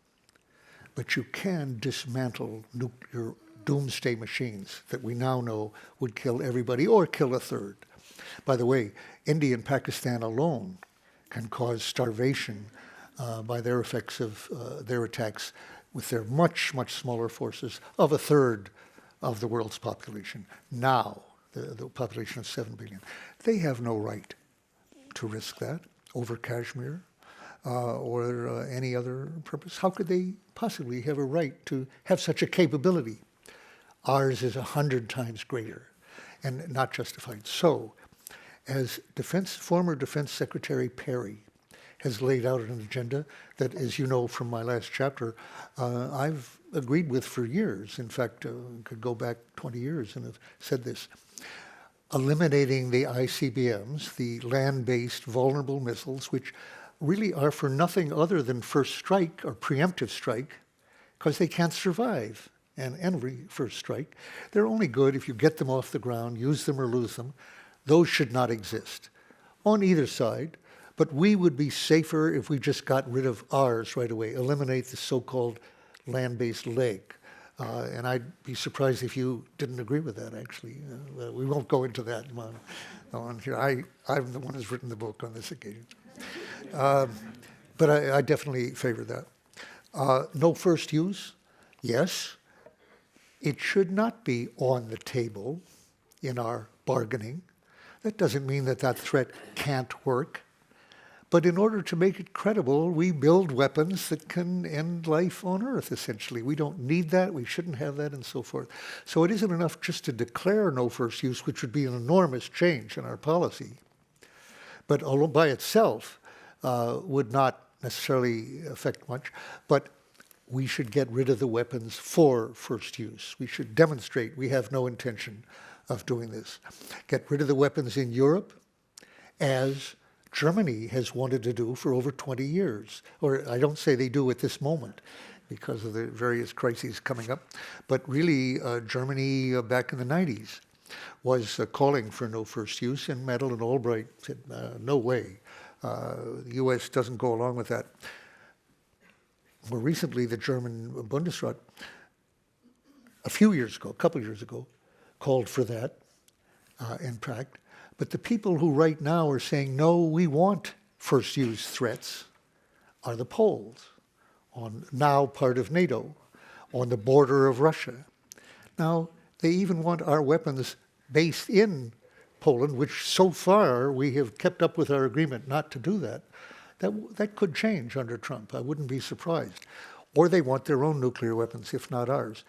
but you can dismantle nuclear doomsday machines that we now know would kill everybody or kill 1/3. By the way, India and Pakistan alone can cause starvation by their effects of their attacks with their much, much smaller forces of 1/3 of the world's population. Now, the population of 7 billion. They have no right to risk that over Kashmir or any other purpose. How could they possibly have a right to have such a capability? Ours is 100 times greater and not justified. So, as former Defense Secretary Perry has laid out an agenda that, as you know from my last chapter, I've agreed with for years. In fact, could go back 20 years and have said this. Eliminating the ICBMs, the land-based vulnerable missiles, which really are for nothing other than first strike or preemptive strike, because they can't survive every first strike. They're only good if you get them off the ground, use them or lose them. Those should not exist on either side. But we would be safer if we just got rid of ours right away, eliminate the so-called land-based leg. And I'd be surprised if you didn't agree with that, actually. We won't go into that on here. I'm the one who's written the book on this occasion. But I definitely favor that. No first use, yes. It should not be on the table in our bargaining. That doesn't mean that threat can't work. But in order to make it credible, we build weapons that can end life on Earth, essentially. We don't need that, we shouldn't have that, and so forth. So it isn't enough just to declare no first use, which would be an enormous change in our policy. But although by itself would not necessarily affect much, but we should get rid of the weapons for first use. We should demonstrate we have no intention of doing this. Get rid of the weapons in Europe, as Germany has wanted to do for over 20 years. Or I don't say they do at this moment because of the various crises coming up, but really Germany back in the 90s was calling for no first use, and Madeleine Albright said, no way. The U.S. doesn't go along with that. More recently, the German Bundesrat, a couple of years ago, called for that in fact. But the people who right now are saying, no, we want first use threats, are the Poles, now part of NATO, on the border of Russia. Now, they even want our weapons based in Poland, which so far we have kept up with our agreement not to do that. That could change under Trump. I wouldn't be surprised. Or they want their own nuclear weapons, if not ours.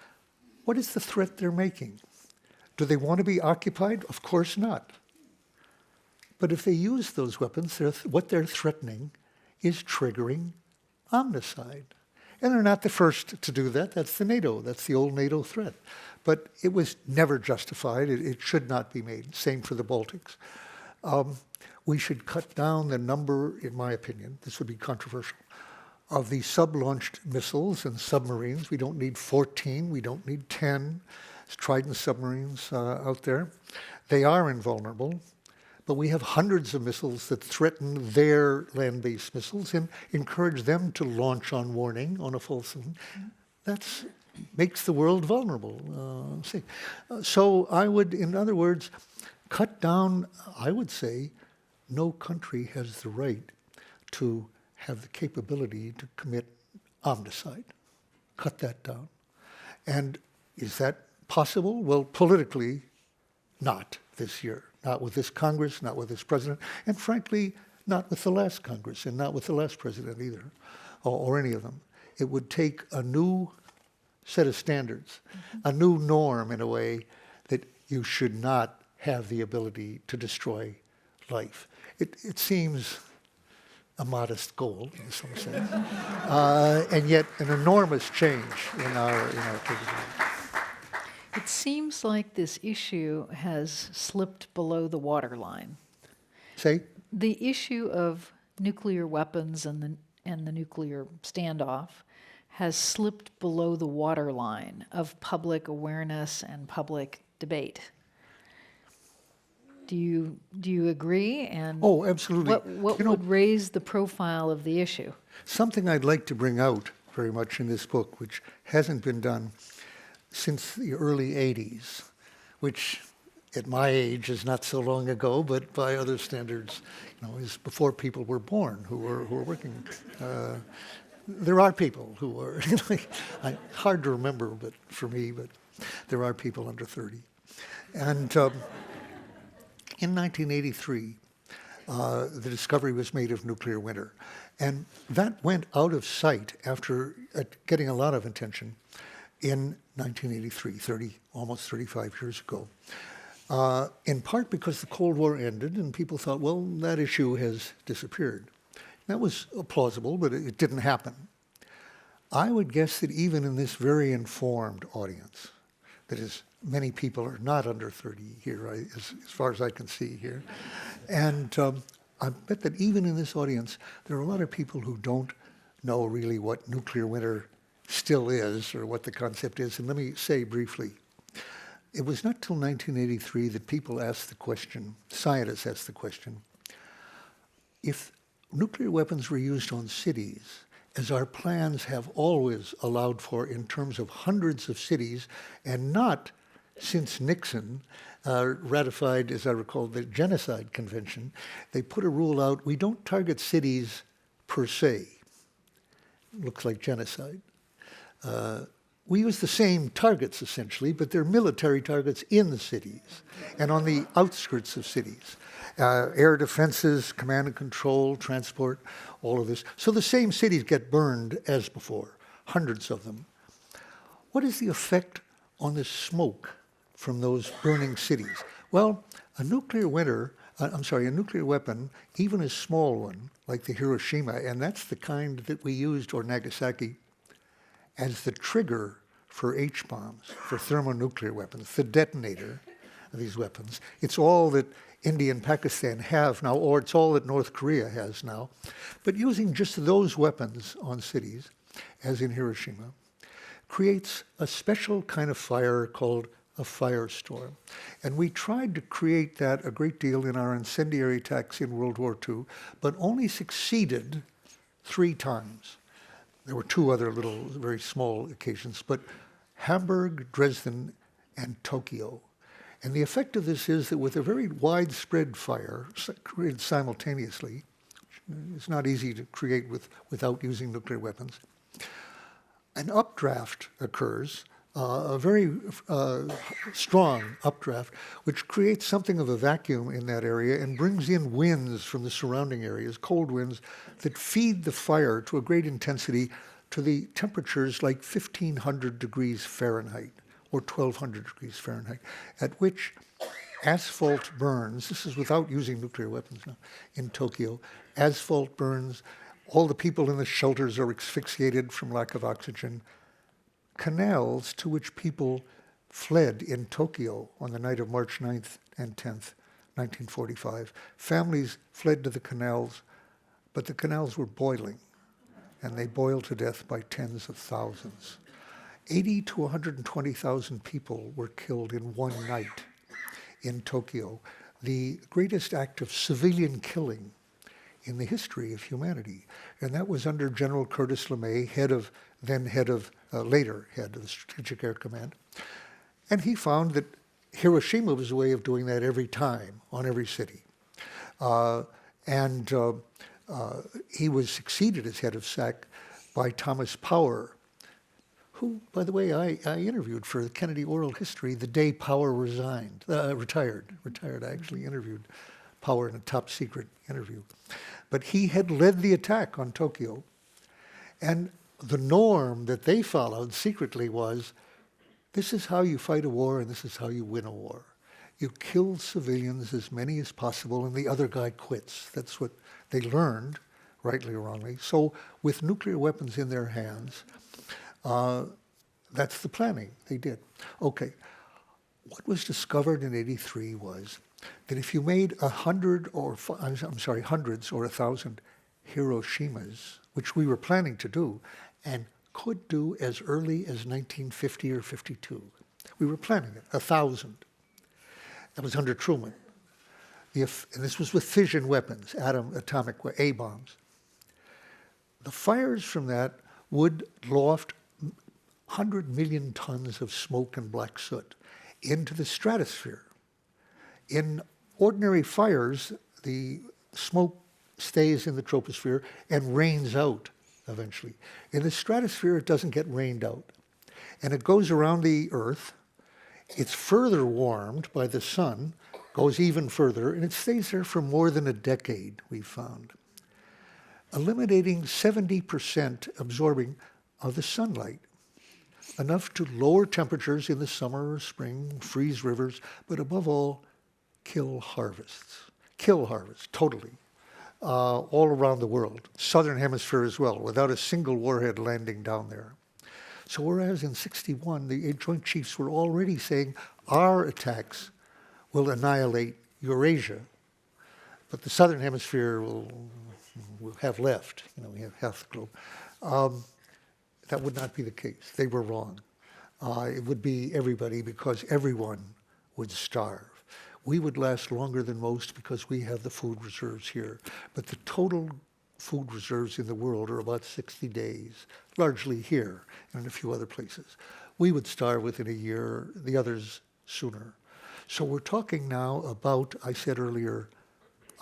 What is the threat they're making? Do they want to be occupied? Of course not. But if they use those weapons, what they're threatening is triggering omnicide. And they're not the first to do that. That's the NATO. That's the old NATO threat. But it was never justified. It should not be made. Same for the Baltics. We should cut down the number, in my opinion, this would be controversial, of the sub-launched missiles and submarines. We don't need 14. We don't need 10 Trident submarines out there. They are invulnerable. But we have hundreds of missiles that threaten their land-based missiles and encourage them to launch on warning on a false. That makes the world vulnerable. So I would, in other words, cut down, I would say, no country has the right to have the capability to commit omnicide. Cut that down. And is that possible? Well, politically, not this year. Not with this Congress, not with this president, and frankly, not with the last Congress, and not with the last president either, or any of them. It would take a new set of standards, a new norm in a way that you should not have the ability to destroy life. It seems a modest goal in some sense, and yet an enormous change in our capability. It seems like this issue has slipped below the waterline. Say? The issue of nuclear weapons and the nuclear standoff has slipped below the waterline of public awareness and public debate. Do you agree? And Oh, absolutely. What would raise the profile of the issue? Something I'd like to bring out very much in this book, which hasn't been done since the early 80s, which at my age is not so long ago, but by other standards, is before people were born who were working. There are people who are, hard to remember but for me, but there are people under 30. And in 1983, the discovery was made of nuclear winter. And that went out of sight after getting a lot of attention in 1983, almost 35 years ago, in part because the Cold War ended and people thought, well, that issue has disappeared. That was plausible, but it didn't happen. I would guess that even in this very informed audience, that is, many people are not under 30 here, as far as I can see here, and I bet that even in this audience, there are a lot of people who don't know really what nuclear winter still is, or what the concept is. And let me say briefly, it was not till 1983 that people asked the question, scientists asked the question, if nuclear weapons were used on cities, as our plans have always allowed for in terms of hundreds of cities, and not since Nixon ratified, as I recall, the Genocide Convention, they put a rule out, we don't target cities per se. Looks like genocide. We use the same targets, essentially, but they're military targets in the cities and on the outskirts of cities. Air defenses, command and control, transport, all of this. So the same cities get burned as before, hundreds of them. What is the effect on the smoke from those burning cities? Well, a nuclear weapon, even a small one, like the Hiroshima, and that's the kind that we used, or Nagasaki, as the trigger for H-bombs, for thermonuclear weapons, the detonator of these weapons. It's all that India and Pakistan have now, or it's all that North Korea has now. But using just those weapons on cities, as in Hiroshima, creates a special kind of fire called a firestorm. And we tried to create that a great deal in our incendiary attacks in World War II, but only succeeded 3 times. There were 2 other little, very small occasions, but Hamburg, Dresden, and Tokyo. And the effect of this is that with a very widespread fire created simultaneously, it's not easy to create without using nuclear weapons, an updraft occurs, a very strong updraft, which creates something of a vacuum in that area and brings in winds from the surrounding areas, cold winds, that feed the fire to a great intensity to the temperatures like 1,500 degrees Fahrenheit or 1,200 degrees Fahrenheit, at which asphalt burns. This is without using nuclear weapons now in Tokyo. Asphalt burns All the people in the shelters are asphyxiated from lack of oxygen. Canals to which people fled in Tokyo on the night of March 9th and 10th, 1945. Families fled to the canals, but the canals were boiling, and they boiled to death by tens of thousands. 80 to 120,000 people were killed in one night in Tokyo, the greatest act of civilian killing in the history of humanity. And that was under General Curtis LeMay, later head of the Strategic Air Command. And he found that Hiroshima was a way of doing that every time on every city. He was succeeded as head of SAC by Thomas Power, who, by the way, I interviewed for the Kennedy Oral History the day Power retired. I actually interviewed Power in a top secret interview. But he had led the attack on Tokyo. And the norm that they followed secretly was, this is how you fight a war and this is how you win a war. You kill civilians, as many as possible, and the other guy quits. That's what they learned, rightly or wrongly. So with nuclear weapons in their hands, that's the planning they did. Okay, what was discovered in '83 was that if you made hundreds or 1,000 Hiroshimas, which we were planning to do, and could do as early as 1950 or 52, we were planning it, 1,000. That was under Truman. And this was with fission weapons, atomic A-bombs. The fires from that would loft 100 million tons of smoke and black soot into the stratosphere. In ordinary fires, the smoke stays in the troposphere and rains out eventually. In the stratosphere, it doesn't get rained out. And it goes around the Earth. It's further warmed by the sun, goes even further, and it stays there for more than a decade, we've found. Eliminating 70% absorbing of the sunlight, enough to lower temperatures in the summer or spring, freeze rivers, but above all, kill harvests. Kill harvests, totally, all around the world, southern hemisphere as well, without a single warhead landing down there. So whereas in '61, the Joint Chiefs were already saying, our attacks will annihilate Eurasia, but the southern hemisphere will have left. We have half the globe. That would not be the case. They were wrong. It would be everybody, because everyone would starve. We would last longer than most because we have the food reserves here. But the total food reserves in the world are about 60 days, largely here and in a few other places. We would starve within a year, the others sooner. So we're talking now about, I said earlier,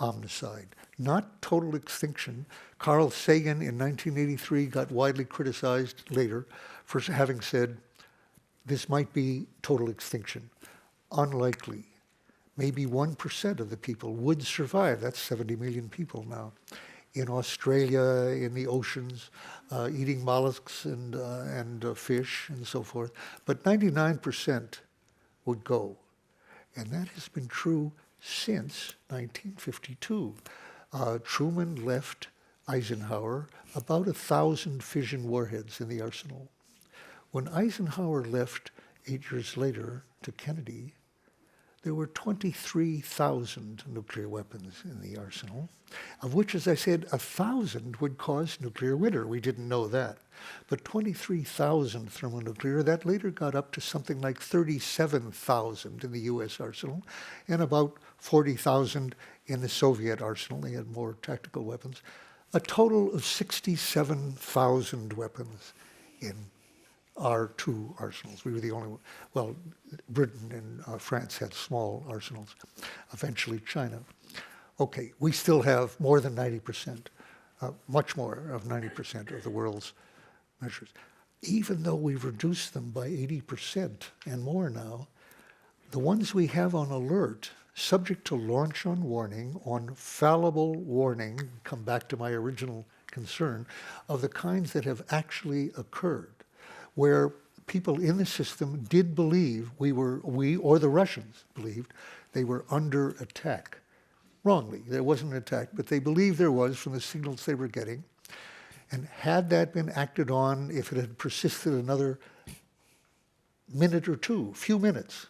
omnicide, not total extinction. Carl Sagan in 1983 got widely criticized later for having said, this might be total extinction. Unlikely. Maybe 1% of the people would survive. That's 70 million people now. In Australia, in the oceans, eating mollusks and fish and so forth. But 99% would go. And that has been true since 1952. Truman left Eisenhower about 1,000 fission warheads in the arsenal. When Eisenhower left 8 years later to Kennedy, there were 23,000 nuclear weapons in the arsenal, of which, as I said, 1,000 would cause nuclear winter. We didn't know that. But 23,000 thermonuclear, that later got up to something like 37,000 in the US arsenal, and about 40,000 in the Soviet arsenal. They had more tactical weapons. A total of 67,000 weapons in our two arsenals. We were the only one. Well, Britain and France had small arsenals. Eventually, China. Okay, we still have more than 90%, much more of 90% of the world's measures. Even though we've reduced them by 80% and more now, the ones we have on alert, subject to launch on warning, on fallible warning, come back to my original concern, of the kinds that have actually occurred, where people in the system did believe we or the Russians believed they were under attack. Wrongly, there wasn't an attack, but they believed there was from the signals they were getting. And had that been acted on, if it had persisted another minute or two, few minutes,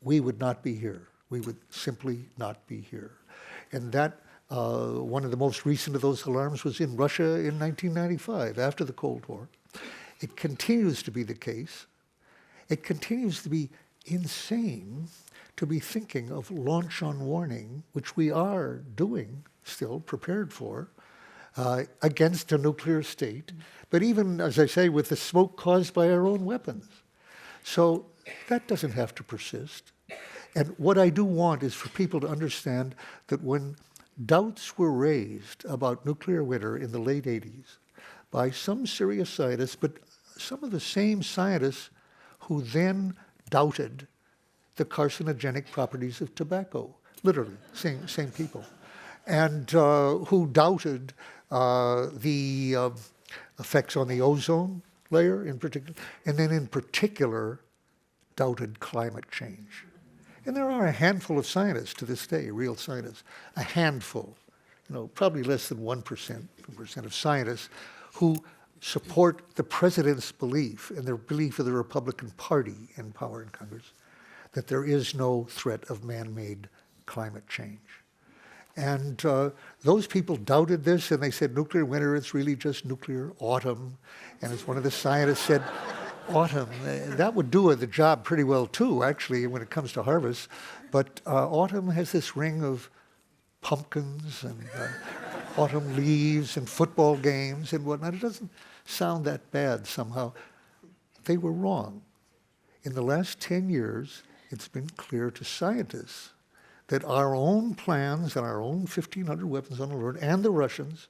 we would not be here. We would simply not be here. And that, one of the most recent of those alarms was in Russia in 1995, after the Cold War. It continues to be the case. It continues to be insane to be thinking of launch on warning, which we are doing still, prepared for, against a nuclear state, but even, as I say, with the smoke caused by our own weapons. So that doesn't have to persist. And what I do want is for people to understand that when doubts were raised about nuclear winter in the late 80s by some serious scientists, but some of the same scientists who then doubted the carcinogenic properties of tobacco, literally, same people, and who doubted the effects on the ozone layer in particular, and then in particular doubted climate change. And there are a handful of scientists to this day, real scientists, a handful, probably less than 1% of scientists who support the president's belief and the belief of the Republican Party in power in Congress that there is no threat of man-made climate change. And those people doubted this, and they said nuclear winter, it's really just nuclear autumn. And as one of the scientists said, autumn, that would do the job pretty well too, actually, when it comes to harvest. But autumn has this ring of pumpkins and autumn leaves and football games and whatnot. It doesn't sound that bad somehow. They were wrong. In the last 10 years, it's been clear to scientists that our own plans and our own 1,500 weapons on alert and the Russians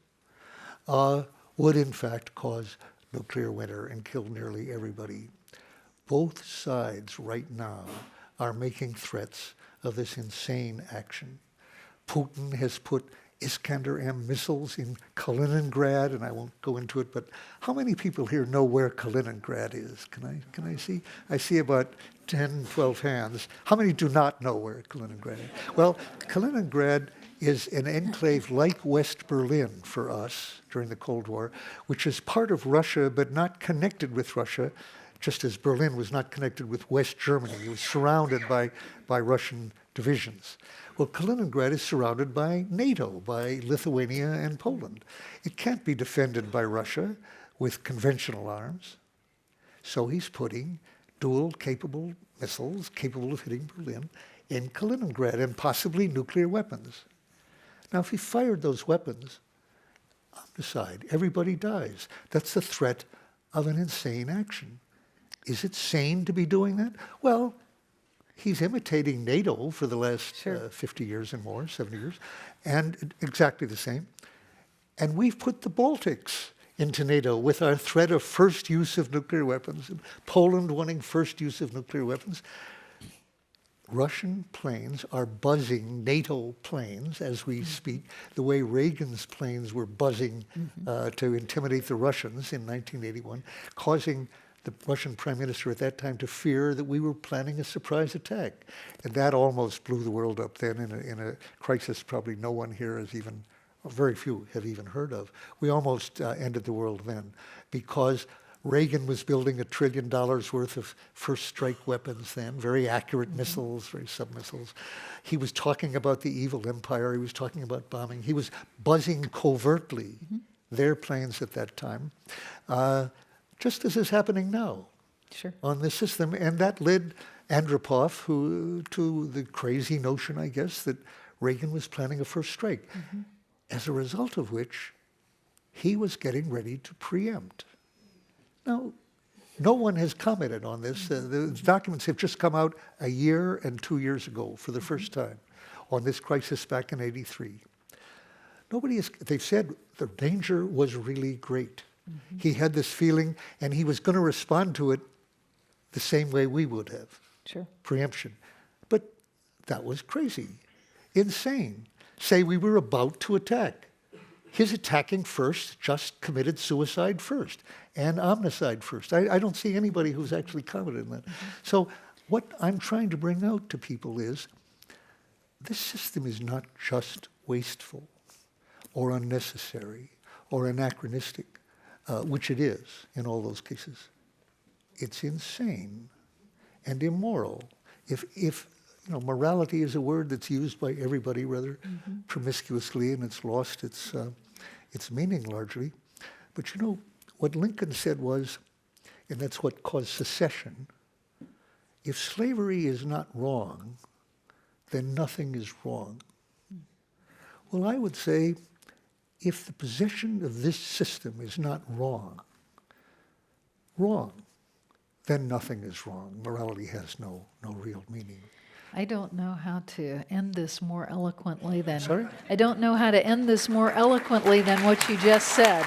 would in fact cause nuclear winter and kill nearly everybody. Both sides right now are making threats of this insane action. Putin has put Iskander-M missiles in Kaliningrad, and I won't go into it, but how many people here know where Kaliningrad is? Can I see? I see about 10, 12 hands. How many do not know where Kaliningrad is? Well, Kaliningrad is an enclave like West Berlin for us during the Cold War, which is part of Russia but not connected with Russia, just as Berlin was not connected with West Germany. It was surrounded by Russian divisions. Well, Kaliningrad is surrounded by NATO, by Lithuania and Poland. It can't be defended by Russia with conventional arms. So he's putting dual-capable missiles capable of hitting Berlin in Kaliningrad and possibly nuclear weapons. Now, if he fired those weapons on the side, everybody dies. That's the threat of an insane action. Is it sane to be doing that? Well, he's imitating NATO for the last 50 years and more, 70 years, and exactly the same. And we've put the Baltics into NATO with our threat of first use of nuclear weapons, and Poland wanting first use of nuclear weapons. Russian planes are buzzing NATO planes as we speak, the way Reagan's planes were buzzing to intimidate the Russians in 1981, causing the Russian prime minister at that time to fear that we were planning a surprise attack. And that almost blew the world up then in a crisis probably no one here has even, or very few have even heard of. We almost ended the world then because Reagan was building $1 trillion worth of first strike weapons then, very accurate missiles, very sub-missiles. He was talking about the evil empire. He was talking about bombing. He was buzzing covertly their planes at that time. Just as is happening now on this system. And that led Andropov to the crazy notion, I guess, that Reagan was planning a first strike, as a result of which he was getting ready to preempt. Now, no one has commented on this. The documents have just come out a year and 2 years ago for the first time on this crisis back in '83. They've said the danger was really great. He had this feeling, and he was going to respond to it the same way we would have. Preemption. But that was crazy, insane. Say we were about to attack. His attacking first just committed suicide first and omnicide first. I don't see anybody who's actually commented on that. So what I'm trying to bring out to people is this system is not just wasteful or unnecessary or anachronistic, which it is in all those cases. It's insane and immoral. If morality is a word that's used by everybody rather promiscuously, and it's lost its meaning largely. But what Lincoln said was, and that's what caused secession, if slavery is not wrong, then nothing is wrong. Well, I would say, if the possession of this system is not wrong, then nothing is wrong. Morality has no real meaning. I don't know how to end this more eloquently than... Sorry? I don't know how to end this more eloquently than what you just said.